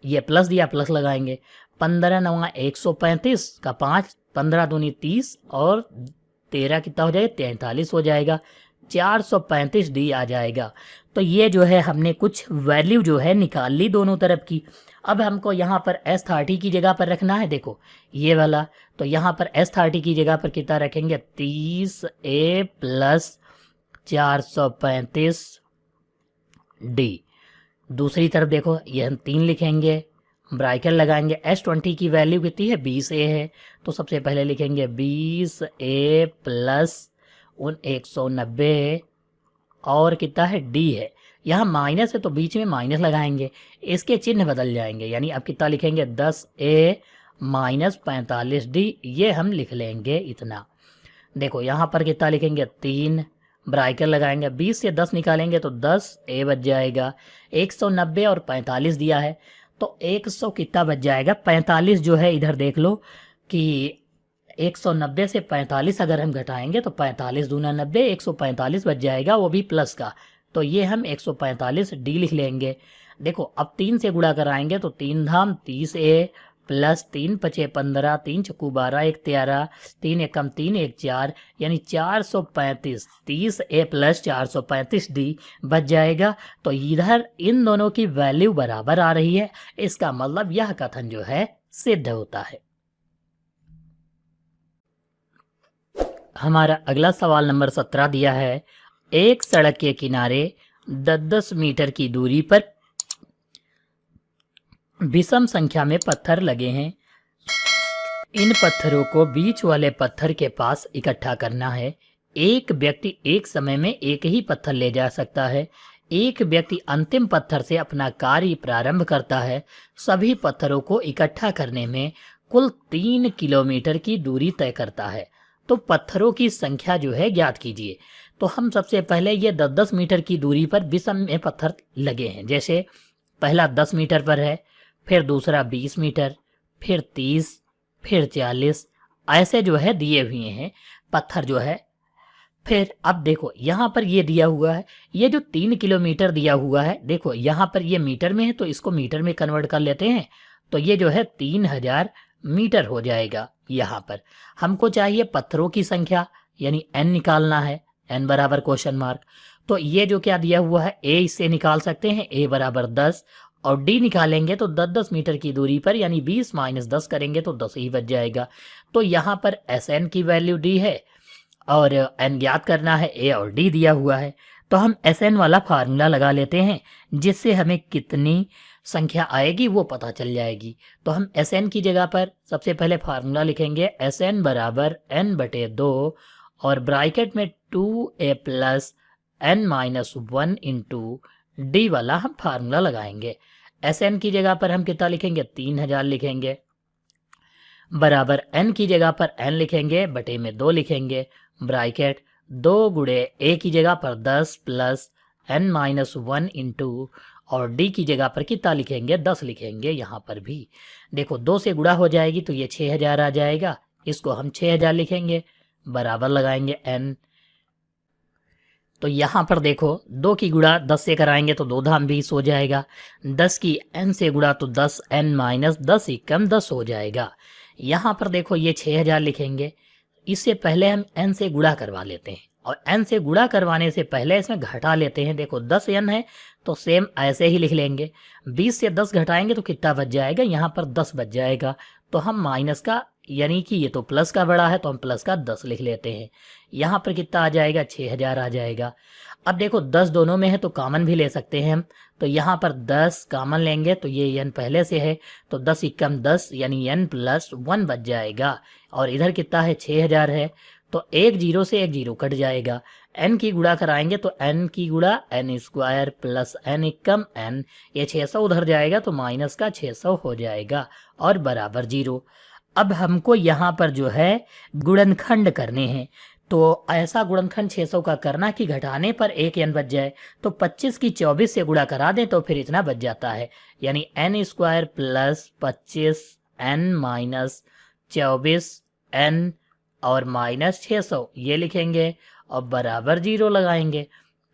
Speaker 1: ये प्लस दिया प्लस लगाएंगे। 15 9 135 का 5, 15 दूनी 30 और 13 कितना हो जाएगा 43 हो जाएगा, 435 डी आ जाएगा। तो ये जो है हमने कुछ वैल्यू जो है निकाल ली दोनों तरफ की। अब हमको यहाँ पर S30 की जगह पर रखना है, देखो ये वाला। तो यहाँ पर S30 की जगह पर कितना रखेंगे 30a प्लस 435 डी। दूसरी तरफ देखो ये हम 3 लिखेंगे, ब्रैकेट लगाएंगे। S20 की वैल्यू कितनी है 20a है, तो सबसे पहले लिखेंगे 20a प्लस 190 और कितना है डी है। यहाँ माइनस है तो बीच में माइनस लगाएंगे, इसके चिन्ह बदल जाएंगे, यानी अब कितना लिखेंगे 10a माइनस 45 डी, ये हम लिख लेंगे इतना। देखो यहाँ पर कितना लिखेंगे 3, ब्रैकेट लगाएंगे, 20 से 10 निकालेंगे तो 10a बच जाएगा। 190 और 45 दिया है तो 100 कितना बच जाएगा 45 जो है, इधर देख लो कि 190 से 45 अगर हम घटाएंगे तो 45 दूना 90, 145 बच जाएगा, वो भी प्लस का। तो ये हम 145D लिख लेंगे। देखो अब 3 से गुणा कराएंगे तो 3 धाम 30A प्लस 3 पचे 15, 3 चक्कू 12, 1 13, 3 एकम 3, 1 4, यानी 435। 30A प्लस 435D बच जाएगा। तो इधर इन दोनों की वैल्यू बराबर आ रही है, इसका मतलब यह कथन जो है सिद्ध होता है। हमारा अगला सवाल नंबर 17 दिया है, एक सड़क के किनारे 10-10 मीटर की दूरी पर विषम संख्या में पत्थर लगे हैं। इन पत्थरों को बीच वाले पत्थर के पास इकट्ठा करना है। एक व्यक्ति एक समय में एक ही पत्थर ले जा सकता है। एक व्यक्ति अंतिम पत्थर से अपना कार्य प्रारंभ करता है। सभी पत्थरों को इकट्ठा करने में कुल 3 किलोमीटर की दूरी तय करता है। तो पत्थरों की संख्या जो है ज्ञात कीजिए। तो हम सबसे पहले ये 10-10 मीटर की दूरी पर विषम में पत्थर लगे हैं। जैसे पहला 10 मीटर पर है, फिर दूसरा 20 मीटर, फिर 30, फिर 40, ऐसे जो है दिए हुए हैं पत्थर जो है। फिर अब देखो यहाँ पर ये दिया हुआ है, ये जो 3 किलोमीटर दिया हुआ है, देखो यहाँ पर ये मीटर में है तो इसको मीटर में कन्वर्ट कर लेते हैं। तो ये जो है 3000 मीटर हो जाएगा। यहाँ पर हमको चाहिए पत्थरों की संख्या, यानी n निकालना है, n बराबर क्वेश्चन मार्क। तो ये जो क्या दिया हुआ है a इससे निकाल सकते हैं, a बराबर 10, और d निकालेंगे तो 10-10 मीटर की दूरी पर यानी 20 माइनस 10 करेंगे तो 10 ही बच जाएगा। तो यहाँ पर Sn की वैल्यू d है और n ज्ञात करना है, a और d दिया हुआ है। तो हम Sn वाला फार्मूला लगा लेते हैं, जिससे हमें कितनी संख्या आएगी वो पता चल जाएगी। तो हम Sn की जगह पर सबसे पहले फार्मूला लिखेंगे, Sn बराबर n/2 और ब्रैकेट में 2a plus n-1 into D वाला हम फार्मूला लगाएंगे। Sn की जगह पर हम कितना लिखेंगे, 3000 लिखेंगे, बराबर n की जगह पर n लिखेंगे, बटे में 2 लिखेंगे, ब्रैकेट 2 गुणे a की जगह पर 10 प्लस n-1 इंटू और d की जगह पर कितना लिखेंगे, 10 लिखेंगे। यहाँ पर भी देखो 2 से गुणा हो जाएगी तो ये 6000 आ जाएगा, इसको हम 6000 लिखेंगे, बराबर लगाएंगे n। तो यहाँ पर देखो 2 की गुणा 10 से कराएंगे तो 2 धाम 20 हो जाएगा, 10 की n से गुणा तो 10 n माइनस 10 ही कम 10 हो जाएगा। यहाँ पर देखो ये 6000 लिखेंगे, इससे पहले हम n से गुणा करवा लेते हैं और n से गुणा करवाने से पहले इसमें घटा लेते हैं। देखो 10 n है तो सेम ऐसे ही लिख लेंगे, 20 से 10 घटाएंगे तो कितना बच जाएगा, यहाँ पर 10 बच जाएगा। तो हम माइनस का, यानी कि ये तो प्लस का बड़ा है तो हम प्लस का 10 लिख लेते हैं। यहाँ पर कितना आ जाएगा, 6000 आ जाएगा। अब देखो 10 दोनों में है तो कॉमन भी ले सकते हैं हम, तो यहाँ पर 10 कॉमन लेंगे तो ये n पहले से है तो 10 एकम 10 यानी n+1 बच जाएगा। और इधर कितना है, 6000 है तो एक जीरो से एक जीरो कट जाएगा, n की गुणा कराएंगे तो n की गुणा n² प्लस n एकम n, ये 600 उधर जाएगा तो माइनस का 600 हो जाएगा और बराबर 0। अब हमको यहाँ पर जो है गुणनखंड करने हैं, तो ऐसा गुणनखंड 600 का करना कि घटाने पर एक n बच जाए। तो 25 की 24 से गुणा करा दें तो फिर इतना बच जाता है, यानी n² plus 25 n minus 24 n और माइनस 600 ये लिखेंगे और बराबर 0 लगाएंगे।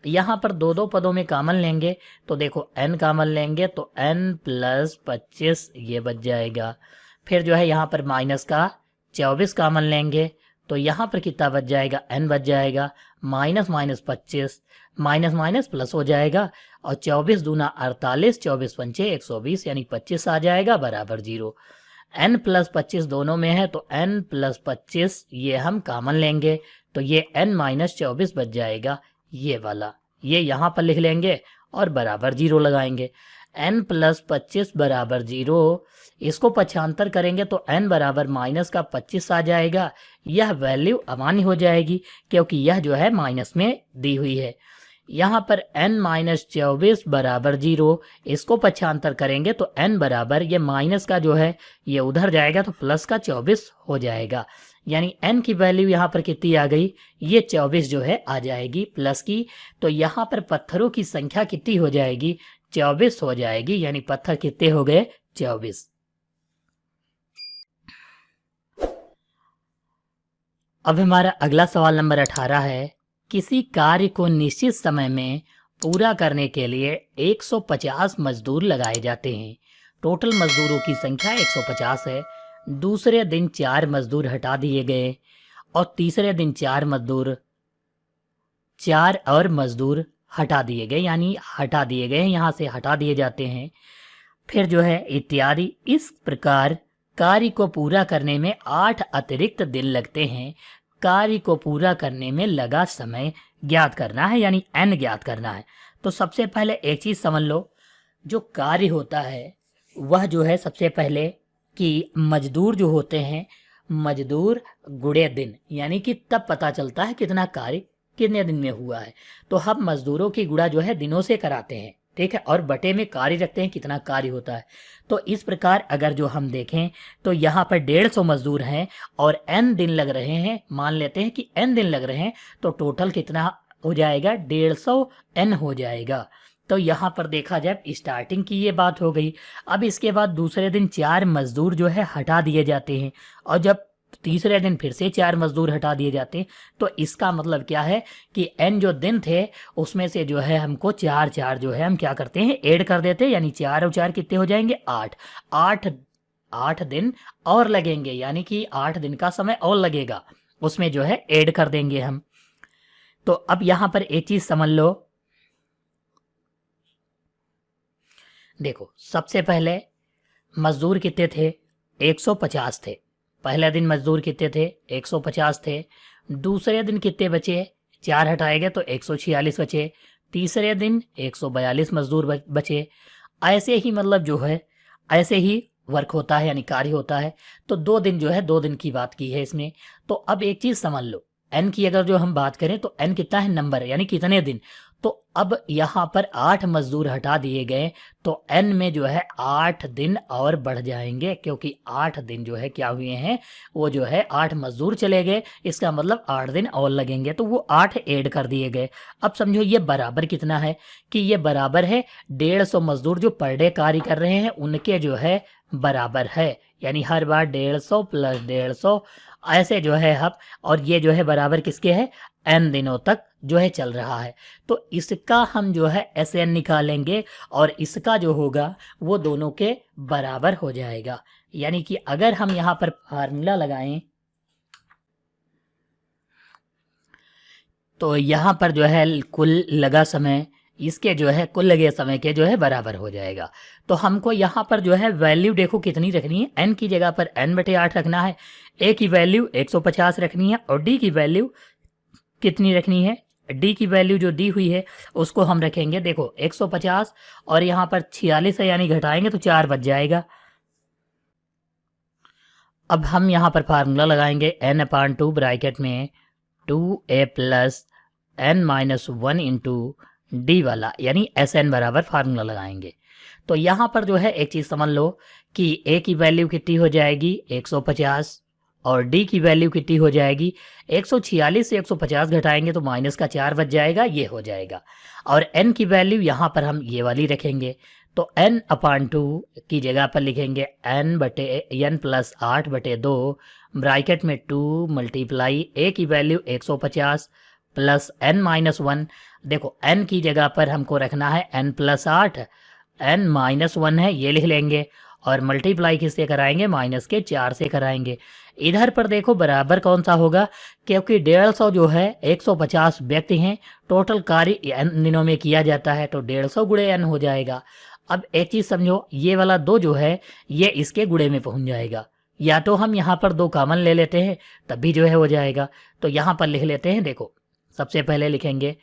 Speaker 1: यहाँ पर दो दो पदों में कॉमन लेंगे तो देखो n कॉमन लेंगे तो n+25 ये बच जाएगा। फिर जो है यहाँ पर माइनस का 24 कॉमन लेंगे तो यहाँ पर कितना बच जाएगा, n बच जाएगा, minus minus 25, minus minus plus हो जाएगा और 24 दूना 48, 24 पंचे 120 यानी 25 आ जाएगा, बराबर 0। n+25 दोनों में है तो n+25 ये हम कॉमन लेंगे तो ये n-24 बच जाएगा, ये वाला ये यहाँ पर लिख लेंगे और बराबर 0 लगाएंगे। n+25 बराबर 0, इसको पक्षांतर करेंगे तो n बराबर माइनस का 25 आ जाएगा। यह वैल्यू अमान्य हो जाएगी क्योंकि यह जो है माइनस में दी हुई है। यहाँ पर n-24 बराबर 0, इसको पक्षांतर करेंगे तो n बराबर ये माइनस का जो है ये उधर जाएगा तो प्लस का 24 हो जाएगा, यानी n की वैल्यू यहाँ पर कितनी आ गई, ये 24 जो है आ जाएगी प्लस की। तो यहाँ पर पत्थरों की संख्या कितनी हो जाएगी, 24 हो जाएगी, यानी पत्थर कितने हो गए, 24। अब हमारा अगला सवाल नंबर 18 है, किसी कार्य को निश्चित समय में पूरा करने के लिए 150 मजदूर लगाए जाते हैं। टोटल मजदूरों की संख्या 150 है। दूसरे दिन 4 मजदूर हटा दिए गए और तीसरे दिन 4 और मजदूर हटा दिए गए, यानी हटा दिए गए, यहाँ से हटा दिए जाते हैं। फिर जो है इत्यादि। इस प्रकार कार्य को पूरा करने में 8 अतिरिक्त दिन लगते हैं। कार्य को पूरा करने में लगा समय ज्ञात करना है, यानी n ज्ञात करना है। तो सबसे पहले एक चीज समझ लो, जो कार्य होता है वह जो है सबसे पहले कि मजदूर जो होते हैं, मजदूर गुणे दिन, यानी कि तब पता चलता है कितना कार्य कितने दिन में हुआ है। तो हम मजदूरों की गुणा जो है दिनों से कराते हैं, ठीक है, और बटे में कार्य रखते हैं कितना कार्य होता है। तो इस प्रकार अगर जो हम देखें तो यहाँ पर 150 मजदूर हैं और n दिन लग रहे हैं, मान लेते हैं कि n दिन लग रहे हैं, तो टोटल कितना हो जाएगा, 150 n हो जाएगा। तो यहाँ पर देखा जाए स्टार्टिंग की ये बात हो गई। अब इसके बाद दूसरे दिन 4 मजदूर जो है हटा दिए जाते हैं और जब तीसरे दिन फिर से 4 मजदूर हटा दिए जाते हैं। तो इसका मतलब क्या है कि n जो दिन थे उसमें से जो है हमको 4 जो है हम क्या करते हैं, ऐड कर देते हैं, यानी 4 और 4 कितने हो जाएंगे, 8 दिन और लगेंगे, यानी कि 8 दिन का समय और लगेगा, उसमें जो है ऐड कर देंगे हम। तो अब यहाँ पर एक चीज समझ लो, देखो सबसे पहले मजदूर कितने थे, 150 थे। पहले दिन मजदूर कितने थे, 150 थे। दूसरे दिन कितने बचे, 4 हटाएंगे तो 146 बचे। तीसरे दिन 142 मजदूर बचे। ऐसे ही मतलब जो है ऐसे ही वर्क होता है, यानी कार्य होता है। तो 2 दिन जो है 2 दिन की बात की है इसमें। तो अब एक चीज समझ लो, n की अगर जो हम बात करें तो n कितना है, नंबर, यानी कितने दिन। तो अब यहाँ पर 8 मजदूर हटा दिए गए तो n में जो है 8 दिन और बढ़ जाएंगे, क्योंकि 8 दिन जो है क्या हुए हैं, वो जो है 8 मजदूर चले गए, इसका मतलब 8 दिन और लगेंगे, तो वो 8 ऐड कर दिए गए। अब समझो ये बराबर कितना है, कि ये बराबर है 150 मजदूर जो पर डे कार्य कर रहे हैं उनके जो है बराबर है, यानी हर बार 150 प्लस 150 ऐसे जो है हम, और ये जो है बराबर किसके है, n दिनों तक जो है चल रहा है। तो इसका हम जो है SN निकालेंगे और इसका जो होगा वो दोनों के बराबर हो जाएगा। यानी कि अगर हम यहाँ पर फार्मूला लगाएं तो यहाँ पर जो है कुल लगा समय इसके जो है कुल लगे समय के जो है बराबर हो जाएगा। तो हमको यहाँ पर जो है वैल्यू देखो कितनी रखनी है, n की जगह पर n/8 रखना है, a की वैल्यू 150 रखनी है और d की वैल्यू कितनी रखनी है, d की वैल्यू जो दी हुई है उसको हम रखेंगे, देखो 150 और यहाँ पर 46 है, यानी घटाएंगे तो 4 बच जाएगा। अब हम यहाँ पर फार्मूला लगाएंगे n/2 ब्रैकेट में 2a plus n-1 into D वाला, यानी SN बराबर फार्मूला लगाएंगे। तो यहाँ पर जो है एक चीज़ समझ लो कि a की वैल्यू कितनी हो जाएगी 150 और d की वैल्यु कितनी हो जाएगी 146 से 150 घटाएंगे तो माइनस का 4 बच जाएगा, ये हो जाएगा। और n की वैल्यू यहाँ पर हम ये वाली रखेंगे, तो n/2 की जगह पर लिखेंगे n प्लस 8/2 ब्रैकेट में 2 मल्टीप्लाई a की वैल्यू 150 प्लस n-1। देखो n की जगह पर हमको रखना है n प्लस 8, n-1 है ये लिख लेंगे और मल्टीप्लाई किससे कराएंगे, माइनस के 4 से कराएंगे। इधर पर देखो बराबर कौन सा होगा, क्योंकि 150 जो है 150 व्यक्ति हैं, टोटल कार्य n दिनों में किया जाता है, तो 150 गुणे n हो जाएगा। अब एक चीज समझो, ये वाला 2 जो है ये इसके गुणे में पहुंच जाएगा, या तो हम यहाँ पर 2 कॉमन ले लेते हैं तब भी जो है हो जाएगा। तो यहाँ पर लिख लेते हैं, देखो सबसे पहले लिखेंगे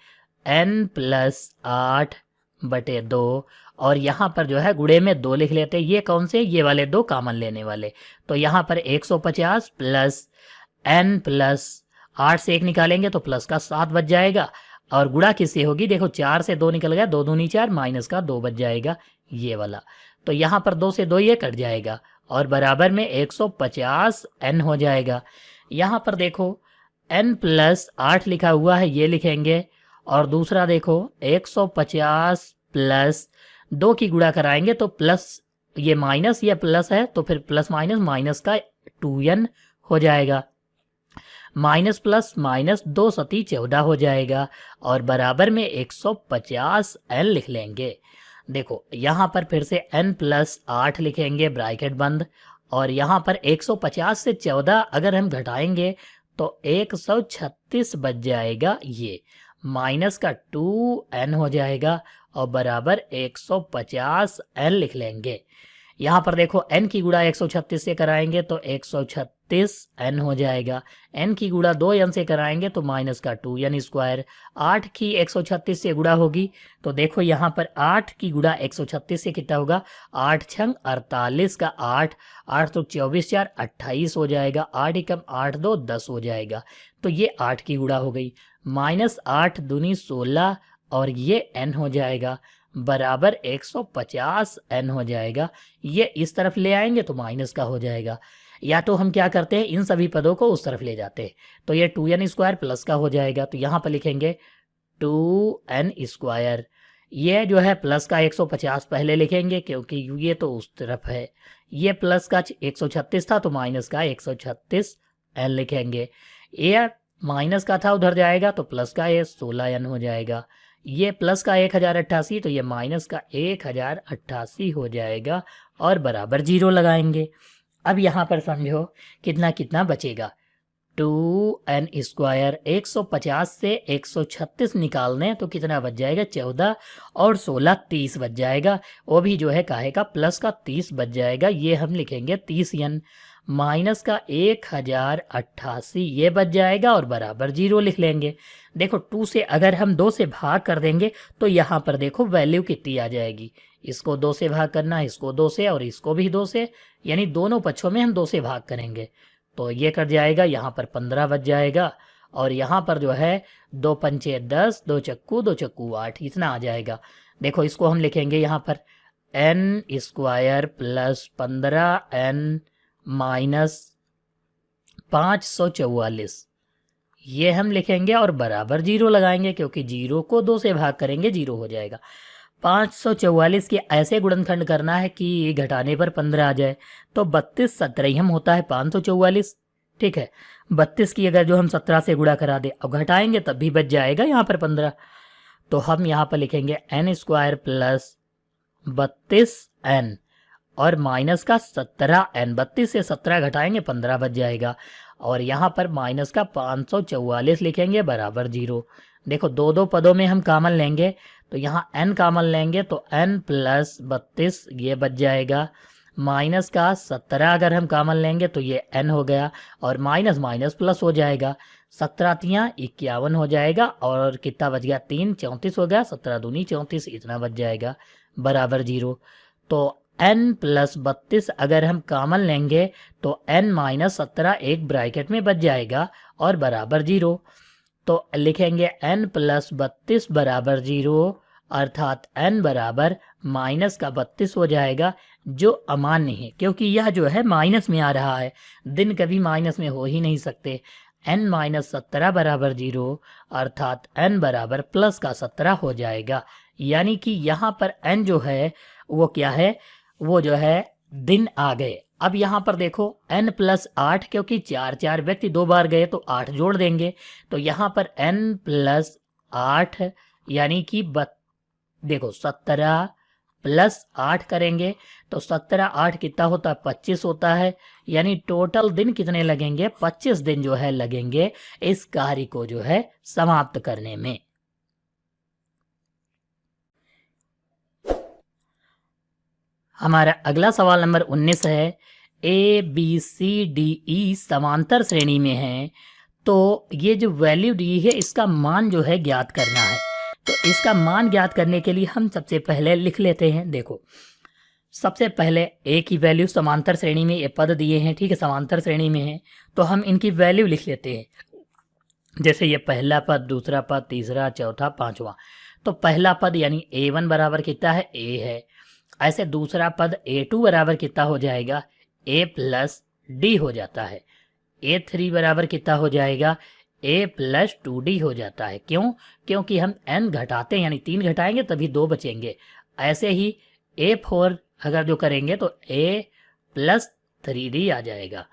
Speaker 1: n प्लस 8/2 और यहाँ पर जो है गुणे में 2 लिख लेते हैं, ये कौन से, ये वाले 2 कॉमन लेने वाले। तो यहाँ पर 150 प्लस n प्लस 8 से 1 निकालेंगे तो प्लस का 7 बच जाएगा और गुणा किससे होगी, देखो 4 से 2 निकल गया, 2 दूनी 4 माइनस का 2 बच जाएगा ये वाला। तो यहाँ पर 2 से 2 ये कट जाएगा और बराबर में 150 n हो जाएगा। यहाँ पर देखो n प्लस 8 लिखा हुआ है, ये लिखेंगे और दूसरा देखो 150 प्लस 2 की गुणा कराएंगे तो प्लस ये माइनस, ये प्लस है तो फिर प्लस माइनस का 2n हो जाएगा। माइनस प्लस माइनस 2 सती 14 हो जाएगा और बराबर में 150 n लिख लेंगे। देखो यहाँ पर फिर से n प्लस 8 लिखेंगे ब्रैकेट बंद, और यहाँ पर 150 से 14 अगर हम घटाएंगे तो 136 बच जाएगा, ये माइनस का 2n हो जाएगा और बराबर 150 n लिख लेंगे। यहाँ पर देखो n की गुणा 136 से कराएंगे तो 136 n हो जाएगा, n की गुणा 2n से कराएंगे तो माइनस का 2n स्क्वायर। 8 की 136 से गुणा होगी तो देखो यहाँ पर 8 की गुणा 136 से कितना होगा, 8 छंग 48 का 8, 8 तो 24 4 28 हो जाएगा, 8 एकम 8 2 10 हो जाएगा। तो ये 8 की गुणा हो गई, माइनस 8 दूनी 16 और ये n हो जाएगा बराबर 150 n हो जाएगा। ये इस तरफ ले आएंगे तो माइनस का हो जाएगा, या तो हम क्या करते हैं इन सभी पदों को उस तरफ ले जाते हैं तो ये 2n स्क्वायर प्लस का हो जाएगा। तो यहाँ पर लिखेंगे 2n स्क्वायर, ये जो है प्लस का 150 पहले लिखेंगे क्योंकि ये तो उस तरफ है, ये प्लस का 136 था तो माइनस का 136 n लिखेंगे। ये माइनस का था उधर जाएगा तो प्लस का ये 16n हो जाएगा, ये प्लस का 1088 तो ये माइनस का 1088 हो जाएगा और बराबर 0 लगाएंगे। अब यहाँ पर समझो कितना कितना बचेगा, 2n स्क्वायर 150 से 136 निकालने तो कितना बच जाएगा, 14 और 16 30 बच जाएगा, वो भी जो है काहे का प्लस का 30 बच जाएगा, ये हम लिखेंगे 30n। माइनस का 1088 ये बच जाएगा और बराबर 0 लिख लेंगे। देखो 2 से अगर हम 2 से भाग कर देंगे तो यहाँ पर देखो वैल्यू कितनी आ जाएगी, इसको 2 से भाग करना है, इसको 2 से और इसको भी 2 से, यानी दोनों पक्षों में हम 2 से भाग करेंगे तो ये कर जाएगा, यहाँ पर 15 बच जाएगा और यहाँ पर जो है 2 पंचे 10, 2 चक्कू 8, इतना आ जाएगा। देखो इसको हम लिखेंगे यहाँ पर n square plus 15n minus 544, ये हम लिखेंगे और बराबर 0 लगाएंगे क्योंकि 0 को 2 से भाग करेंगे 0 हो जाएगा। 544 के ऐसे गुणनखंड करना है कि घटाने पर 15 आ जाए, तो 32 17 होता है 544, ठीक है। 32 की अगर जो हम 17 से गुणा करा दे अब घटाएंगे तब भी बच जाएगा यहाँ पर 15, तो हम यहाँ पर लिखेंगे n स्क्वायर प्लस 32n और माइनस का 17n, 32 से 17 घटाएंगे 15 बच जाएगा और यहाँ पर माइनस का 544 लिखेंगे बराबर 0। देखो दो दो पदों में हम कॉमन लेंगे तो यहाँ n कॉमन लेंगे तो n प्लस 32 ये बच जाएगा, माइनस का 17 अगर हम कॉमन लेंगे तो ये n हो गया और माइनस माइनस प्लस हो जाएगा, 17 तियाँ 51 हो जाएगा और कितना बच गया 3 34 हो गया, 17 दूनी 34 इतना बच जाएगा बराबर 0। तो n प्लस 32 अगर हम कॉमन लेंगे तो n माइनस 17 एक ब्रैकेट में बच जाएगा और बराबर 0। तो लिखेंगे n प्लस 32 बराबर 0 अर्थात n बराबर माइनस का 32 हो जाएगा, जो अमान्य है क्योंकि यह जो है माइनस में आ रहा है, दिन कभी माइनस में हो ही नहीं सकते। n माइनस 17 बराबर 0 अर्थात n बराबर प्लस का 17 हो जाएगा, यानी कि यहाँ पर n जो है वो क्या है, वो जो है दिन आ गए। अब यहाँ पर देखो n प्लस 8 क्योंकि 4 व्यक्ति 2 बार गए तो 8 जोड़ देंगे, तो यहाँ पर n प्लस 8 यानी कि देखो 17 प्लस 8 करेंगे तो 17 8 कितना होता है 25 होता है, यानी टोटल दिन कितने लगेंगे 25 दिन जो है लगेंगे इस कार्य को जो है समाप्त करने में। हमारा अगला सवाल नंबर 19 है, A B C D E समांतर श्रेणी में है, तो ये जो वैल्यू दी है इसका मान जो है ज्ञात करना है। तो इसका मान ज्ञात करने के लिए हम सबसे पहले लिख लेते हैं। देखो सबसे पहले ए की वैल्यू समांतर श्रेणी में ये पद दिए हैं, ठीक है, समांतर श्रेणी में है तो हम इनकी वैल्यू लिख लेते हैं। जैसे ये पहला पद, दूसरा पद, तीसरा, चौथा, पांचवा। तो पहला पद यानी a1 बराबर कितना है a है, ऐसे दूसरा पद a2 बराबर कितना हो जाएगा a प्लस डी हो जाता है, a3 बराबर कितना हो जाएगा a प्लस 2d हो जाता है। क्यों? क्योंकि हम n घटाते हैं यानी 3 घटाएंगे तभी 2 बचेंगे। ऐसे ही a4 अगर जो करेंगे तो a प्लस 3d आ जाएगा।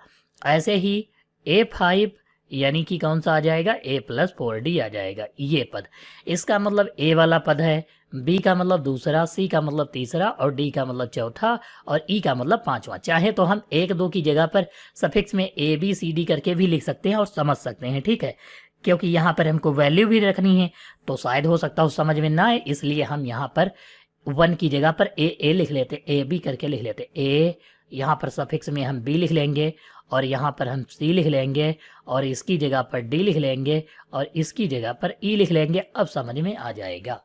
Speaker 1: ऐसे ही a5 यानी कि कौन सा आ जाएगा, a प्लस 4d आ जाएगा ये पद। इसका मतलब a वाला पद है, b का मतलब दूसरा, c का मतलब तीसरा और d का मतलब चौथा और e का मतलब पांचवा। चाहे तो हम 1 2 की जगह पर सफिक्स में a b c d करके भी लिख सकते हैं और समझ सकते हैं, ठीक है। क्योंकि यहाँ पर हमको वैल्यू भी रखनी है तो शायद हो सकता हो समझ में ना आए, इसलिए हम यहाँ पर 1 की जगह पर a लिख लेते, a b करके लिख लेते। a यहाँ पर सफिक्स में हम b लिख लेंगे और यहाँ पर हम c लिख लेंगे और इसकी जगह पर d लिख लेंगे और इसकी जगह पर e लिख लेंगे। अब समझ में आ जाएगा।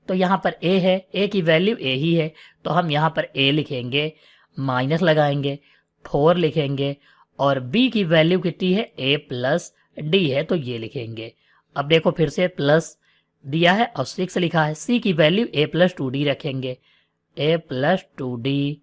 Speaker 1: तो यहाँ पर a है, a की वैल्यू a ही है तो हम यहाँ पर a लिखेंगे, माइनस लगाएंगे, 4 लिखेंगे और b की वैल्यू कितनी है, a प्लस d है तो ये लिखेंगे। अब देखो फिर से प्लस दिया है और 6 लिखा है, c की वैल्यू a प्लस 2d रखेंगे, a प्लस 2d,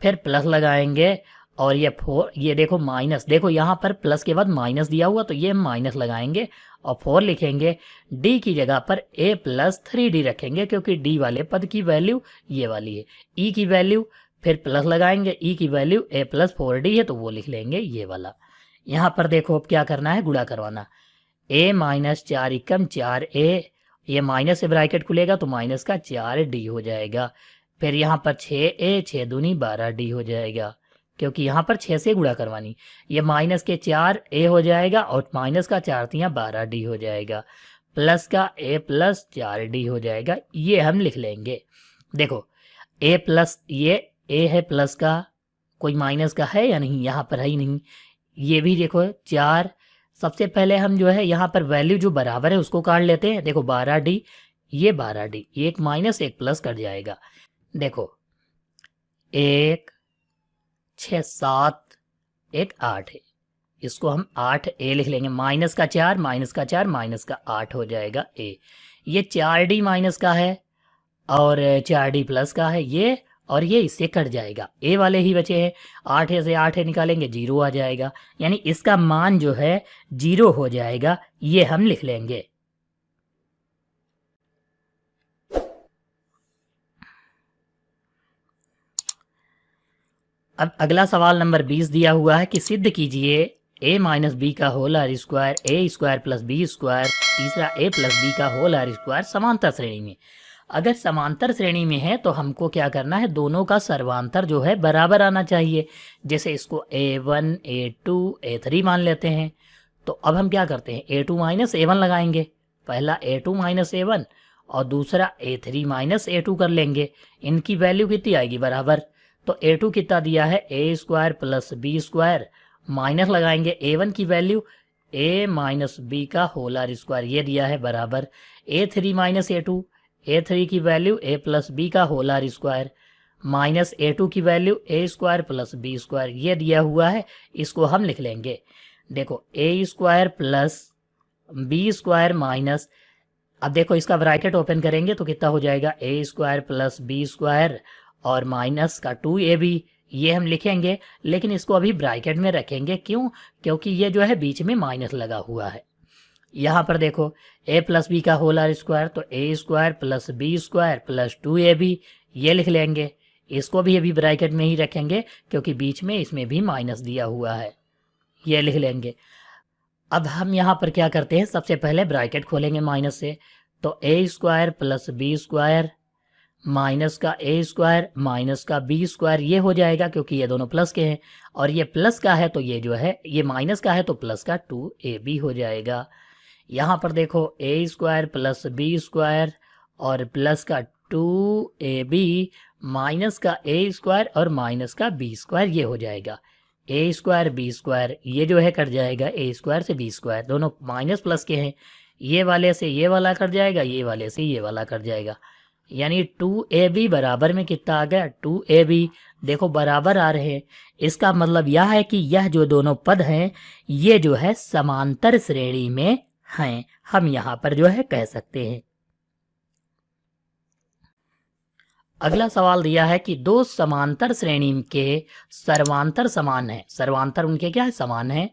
Speaker 1: फिर प्लस लगाएंगे और ये 4, ये देखो माइनस, देखो यहाँ पर प्लस के बाद माइनस दिया हुआ तो ये माइनस लगाएंगे और 4 लिखेंगे। d की जगह पर a प्लस 3d रखेंगे क्योंकि d वाले पद की वैल्यू ये वाली है। e की वैल्यू फिर प्लस लगाएंगे, e की वैल्यू a प्लस 4d है तो वो लिख लेंगे ये वाला। यहाँ पर देखो अब क्या करना है, गुणा करवाना। a माइनस 4 एकम 4a, ये माइनस से ब्रैकेट खुलेगा तो माइनस का 4d हो जाएगा। फिर यहाँ पर 6a, 6 दूनी 12d हो जाएगा क्योंकि यहाँ पर 6 से गुणा करवानी। ये माइनस के 4a हो जाएगा और माइनस का 4 तियाँ 12d हो जाएगा, प्लस का a प्लस 4d हो जाएगा। ये हम लिख लेंगे। देखो a प्लस, ये a है प्लस का, कोई माइनस का है या नहीं, यहाँ पर है ही नहीं। ये भी देखो 4, सबसे पहले हम जो है यहाँ पर वैल्यू जो बराबर है उसको काट लेते हैं। देखो 12d, ये 12d, एक माइनस एक प्लस कट जाएगा। देखो 1 6 7 1 8 है, इसको हम 8a लिख लेंगे। माइनस का 4 माइनस का 4 माइनस का 8 हो जाएगा a। ये 4d माइनस का है और 4d प्लस का है ये, और ये इससे कट जाएगा, a वाले ही बचे हैं। 8 से 8 निकालेंगे 0 आ जाएगा, यानी इसका मान जो है 0 हो जाएगा, ये हम लिख लेंगे। अब अगला सवाल नंबर 20 दिया हुआ है कि सिद्ध कीजिए a माइनस बी का whole are square, a square plus b square, तीसरा a प्लस बी का होल आर स्क्वायर समांतर श्रेणी में। अगर समांतर श्रेणी में है तो हमको क्या करना है, दोनों का सर्वांतर जो है बराबर आना चाहिए। जैसे इसको a1 a2 a3 मान लेते हैं तो अब हम क्या करते हैं, a2 माइनस a1 लगाएंगे, पहला a2 माइनस a1 और दूसरा a3 माइनस a2 कर लेंगे। इनकी वैल्यू कितनी आएगी, बराबर। तो a2 कितना दिया है, a square plus b square, minus लगाएंगे a1 की वैल्यू a माइनस बी का होल आर स्क्वायर, ये दिया है बराबर a3 माइनस a2, a3 की वैल्यू a प्लस बी का whole are square minus a2 की value a square plus b square, ये दिया हुआ है, इसको हम लिख लेंगे। देखो a square plus b square minus, अब देखो इसका ब्रैकेट ओपन करेंगे तो कितना हो जाएगा, a square plus b square और माइनस का 2ab, ये हम लिखेंगे लेकिन इसको अभी ब्रैकेट में रखेंगे। क्यों, क्योंकि ये जो है बीच में माइनस लगा हुआ है। यहाँ पर देखो a प्लस बी का होल आर स्क्वायर, तो a square plus b square plus 2ab, ये लिख लेंगे। इसको भी अभी ब्रैकेट में ही रखेंगे क्योंकि बीच में इसमें भी माइनस दिया हुआ है, ये लिख लेंगे। अब हम यहाँ पर क्या करते हैं, सबसे पहले ब्रैकेट खोलेंगे माइनस से, तो a square plus b square minus का a स्क्वायर माइनस का बी स्क्वायर, ये हो जाएगा क्योंकि ये दोनों प्लस के हैं और ये प्लस का है तो ये जो है ये माइनस का है तो प्लस का 2ab हो जाएगा। यहाँ पर देखो a square plus b square और प्लस का 2ab माइनस का a स्क्वायर और माइनस का b स्क्वायर, ये हो जाएगा a स्क्वायर b स्क्वायर, ये जो है कट जाएगा a स्क्वायर से b स्क्वायर, दोनों माइनस प्लस के हैं, ये वाले से ये वाला कट जाएगा, ये वाले से ये वाला कट जाएगा, यानी 2ab बराबर में कितना आ गया, 2ab। देखो बराबर आ रहे हैं, इसका मतलब यह है कि यह जो दोनों पद हैं ये जो है समांतर श्रेणी में हैं, हम यहाँ पर जो है कह सकते हैं। अगला सवाल दिया है कि दो समांतर श्रेणी के सर्वांतर समान है, सर्वांतर उनके क्या है, समान है,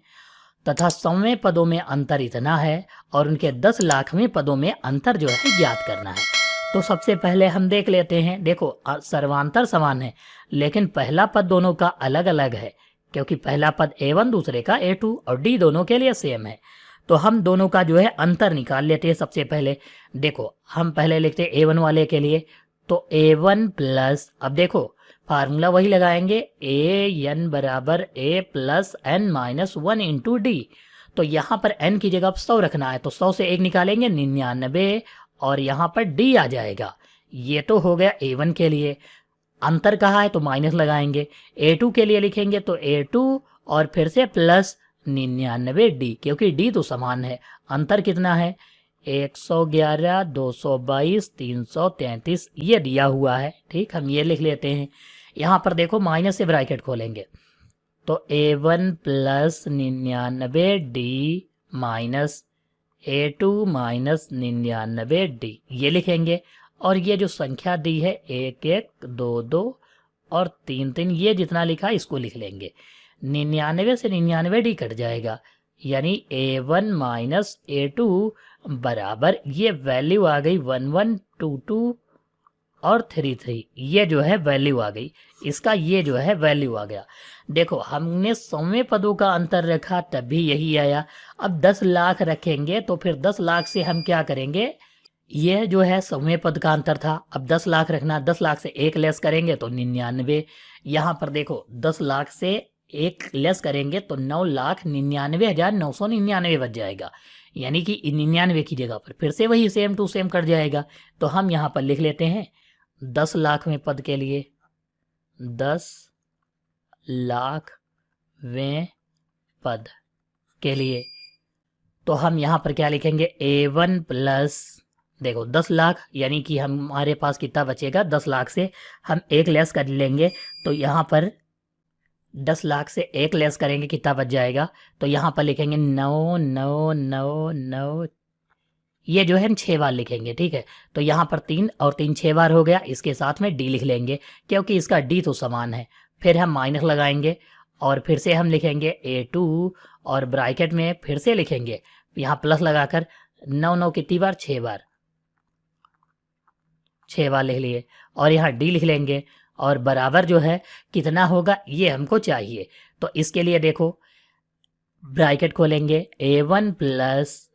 Speaker 1: तथा 100वें पदों में अंतर इतना है और उनके 10 लाखवें पदों में अंतर जो है ज्ञात करना है। तो सबसे पहले हम देख लेते हैं। देखो सर्वांतर समान है लेकिन पहला पद दोनों का अलग अलग है क्योंकि पहला पद a1 दूसरे का a2 और d दोनों के लिए सेम है। तो हम दोनों का जो है अंतर निकाल लेते हैं सबसे पहले। देखो हम पहले लिखते हैं A1 वाले के लिए, तो A1 प्लस, अब देखो फार्मूला वही लगाएंगे, AN बराबर A plus N minus 1 into D. तो यहाँ पर N की जगह 100 रखना है, तो 100 से 1 निकालेंगे 99, और यहाँ पर D आ जाएगा। ये तो हो गया A1 के लिए। अंतर कहाँ है तो माइनस लगाएंगे। A2 के लिए लिखेंगे तो A2 और फिर से प्लस 99D, क्योंकि D तो समान है। अंतर कितना है 111, 222, 333, ये दिया हुआ है। ठीक, हम ये लिख लेते हैं। यहाँ पर देखो माइनस से ब्रैकेट खोलेंगे तो A1 plus 99D minus A2 minus 99D, ये लिखेंगे। और ये जो संख्या दी है 1 1 2 2 और 3 3, ये जितना लिखा इसको लिख लेंगे। 99 से 99D कट जाएगा, यानी A1 माइनस A2 बराबर, ये वैल्यू आ गई 1122 और 33, ये जो है वैल्यू आ गई इसका, ये जो है वैल्यू आ गया। देखो हमने 100वें पदों का अंतर रखा तभी यही आया। अब 10 लाख रखेंगे तो फिर 10 लाख से हम क्या करेंगे, ये जो है 100वें पद का अंतर था, अब 10 लाख रखना, 10 लाख से 1 लेस करेंगे तो 99। यहाँ पर देखो 10 लाख से 1 लेस करेंगे तो 9,99,999 बच जाएगा, यानी कि 99 की जगह पर फिर से वही सेम टू सेम कट जाएगा। तो हम यहाँ पर लिख लेते हैं 10 लाखवें पद के लिए, 10 लाखवें पद के लिए, तो हम यहाँ पर क्या लिखेंगे A1 प्लस, देखो 10 लाख यानी कि हमारे पास कितना बचेगा, 10 लाख से हम 1 लेस कर लेंगे तो यहाँ पर 10 लाख से 1 लेस करेंगे कितना बच जाएगा, तो यहाँ पर लिखेंगे 9,9,9,9, ये जो है हम 6 बार लिखेंगे। ठीक है, तो यहाँ पर 3 और 3 6 बार हो गया, इसके साथ में D लिख लेंगे क्योंकि इसका D तो समान है। फिर हम माइनस लगाएंगे और फिर से हम लिखेंगे A2 और ब्रैकेट में फिर से लिखेंगे यहाँ प्लस लगाकर 9 9 कितनी बार, 6 बार, 6 बार लिख लिए, और यहाँ D लिख लेंगे और बराबर जो है कितना होगा ये हमको चाहिए। तो इसके लिए देखो ब्रैकेट खोलेंगे A1 प्लस,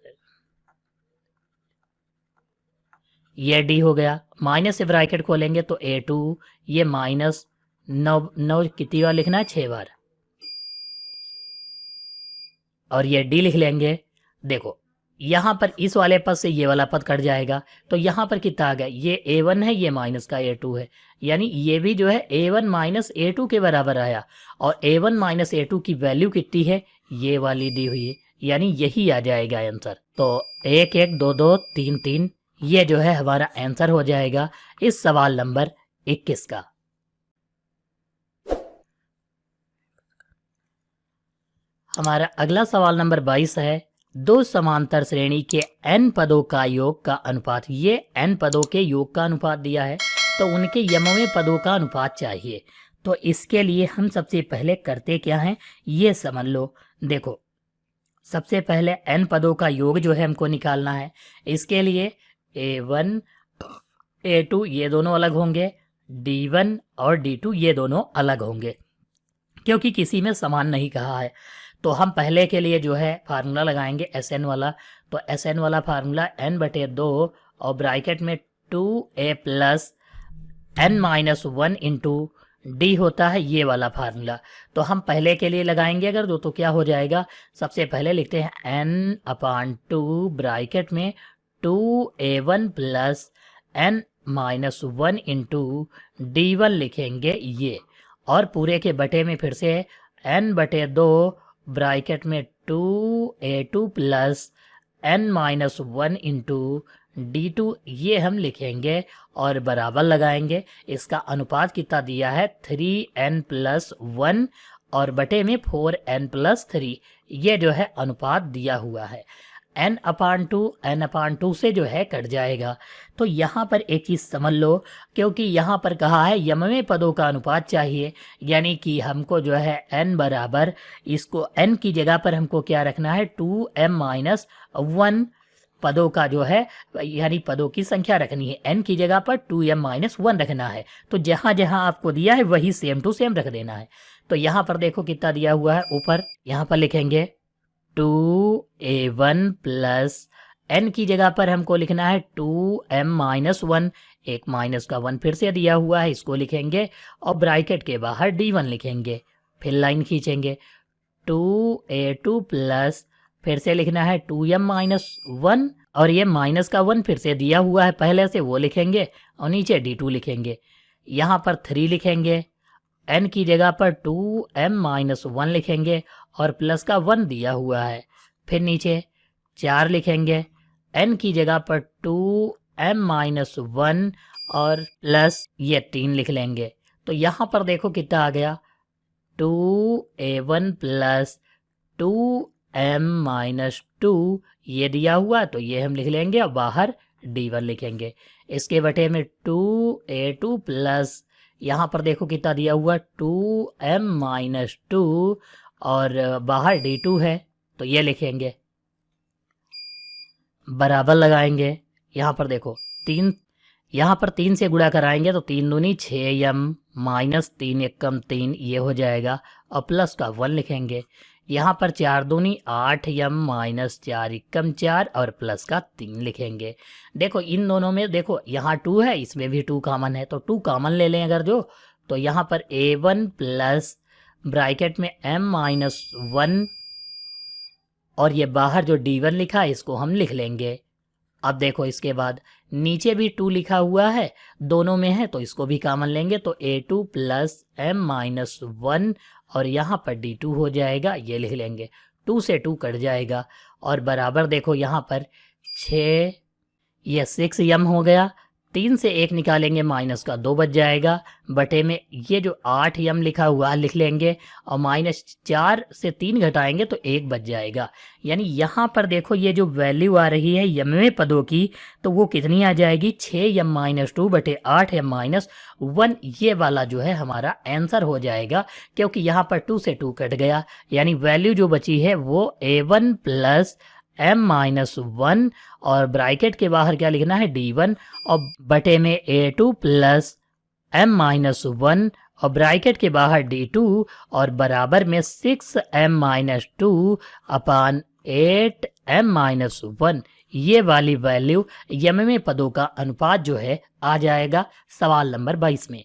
Speaker 1: ये D हो गया, माइनस से ब्रैकेट खोलेंगे तो A2, ये माइनस 9 कितनी बार लिखना है, 6 बार, और ये D लिख लेंगे। देखो यहाँ पर इस वाले पद से ये वाला पद कट जाएगा, तो यहाँ पर कितना आ गया, ये A1 है, ये माइनस का A2 है, यानी ये भी जो है A1 माइनस A2 के बराबर आया, और A1 माइनस A2 की वैल्यू कितनी है, ये वाली दी हुई है, यानी यही आ जाएगा आंसर। तो 1 1 2 2 3 3, ये जो है हमारा आंसर हो जाएगा इस सवाल नंबर 21 का। हमारा अगला सवाल नंबर 22 है, दो समांतर श्रेणी के n पदों का योग का अनुपात, ये n पदों के योग का अनुपात दिया है तो उनके यमों पदों का अनुपात चाहिए। तो इसके लिए हम सबसे पहले करते क्या हैं ये समझ लो। देखो सबसे पहले n पदों का योग जो है हमको निकालना है। इसके लिए A1 A2 ये दोनों अलग होंगे, D1 और D2 ये दोनों अलग होंगे, क्योंकि किसी में समान नहीं कहा है। तो हम पहले के लिए जो है फार्मूला लगाएंगे Sn वाला, तो Sn वाला फार्मूला n/2 और ब्रैकेट में 2a plus n minus 1 into D होता है, ये वाला फार्मूला। तो हम पहले के लिए लगाएंगे अगर तो क्या हो जाएगा, सबसे पहले लिखते हैं n/2 ब्रैकेट में 2a1 plus n minus 1 into D1 लिखेंगे ये, और पूरे के बटे में फिर से n/2 ब्रैकेट में 2a2 plus n minus 1 into D2 ये हम लिखेंगे और बराबर लगाएंगे। इसका अनुपात कितना दिया है 3n प्लस 1 और बटे में 4n प्लस 3, ये जो है अनुपात दिया हुआ है। n/2 से जो है कट जाएगा। तो यहाँ पर एक चीज़ समझ लो, क्योंकि यहाँ पर कहा है यमवे पदों का अनुपात चाहिए, यानी कि हमको जो है n बराबर, इसको n की जगह पर हमको क्या रखना है 2m माइनस 1 पदों का जो है, यानी पदों की संख्या रखनी है, n की जगह पर 2m माइनस 1 रखना है। तो जहाँ जहाँ आपको दिया है वही सेम टू सेम रख देना है। तो यहाँ पर देखो कितना दिया हुआ है, ऊपर यहाँ पर लिखेंगे 2a1 प्लस n की जगह पर हमको लिखना है 2m-1, एक माइनस का 1 फिर से दिया हुआ है, इसको लिखेंगे और ब्रैकेट के बाहर d1 लिखेंगे। फिर लाइन खींचेंगे 2a2 प्लस फिर से लिखना है 2m-1 और ये माइनस का 1 फिर से दिया हुआ है पहले से, वो लिखेंगे और नीचे d2 लिखेंगे। यहाँ पर 3 लिखेंगे, n की जगह पर 2m-1 लिखेंगे और प्लस का 1 दिया हुआ है। फिर नीचे 4 लिखेंगे, n की जगह पर 2m-1 और प्लस ये 3 लिख लेंगे। तो यहाँ पर देखो कितना आ गया, 2a1 प्लस 2m-2 ये दिया हुआ, तो ये हम लिख लेंगे और बाहर d1 लिखेंगे। इसके बटे में 2a2 प्लस यहाँ पर देखो कितना दिया हुआ 2m-2 और बाहर d2 है, तो ये लिखेंगे। बराबर लगाएंगे, यहाँ पर देखो 3, यहाँ पर 3 से गुणा कराएंगे तो 3 दूनी 6m माइनस 3 एकम 3 ये हो जाएगा और प्लस का 1 लिखेंगे। यहाँ पर 4 दूनी 8m माइनस 4 एकम 4 और प्लस का 3 लिखेंगे। देखो इन दोनों में देखो यहाँ 2 है, इसमें भी 2 कॉमन है, तो 2 कॉमन ले लें अगर जो, तो यहाँ पर a1 प्लस ब्रैकेट में m-1 और ये बाहर जो d1 लिखा है इसको हम लिख लेंगे। अब देखो इसके बाद नीचे भी 2 लिखा हुआ है, दोनों में है तो इसको भी कॉमन लेंगे, तो a2 प्लस m-1 और यहाँ पर d2 हो जाएगा, ये लिख लेंगे। 2 से 2 कट जाएगा और बराबर देखो यहाँ पर 6, ये 6m हो गया। 3 से 1 निकालेंगे, माइनस का 2 बच जाएगा, बटे में ये जो 8m लिखा हुआ लिख लेंगे और माइनस 4 से 3 घटाएंगे तो 1 बच जाएगा। यानी यहाँ पर देखो ये जो वैल्यू आ रही है यमवें पदों की, तो वो कितनी आ जाएगी, 6m-2 बटे 8m-1, ये वाला जो है हमारा आंसर हो जाएगा, क्योंकि यहाँ पर 2 से 2 कट गया। यानी वैल्यू जो बची है वो a1 प्लस m-1 और ब्रैकेट के बाहर क्या लिखना है, d1 और बटे में a2 प्लस m-1 और ब्रैकेट के बाहर d2 और बराबर में 6m-2 अपान 8m-1, ये वाली वैल्यू यमवें पदों का अनुपात जो है आ जाएगा सवाल नंबर 22 में।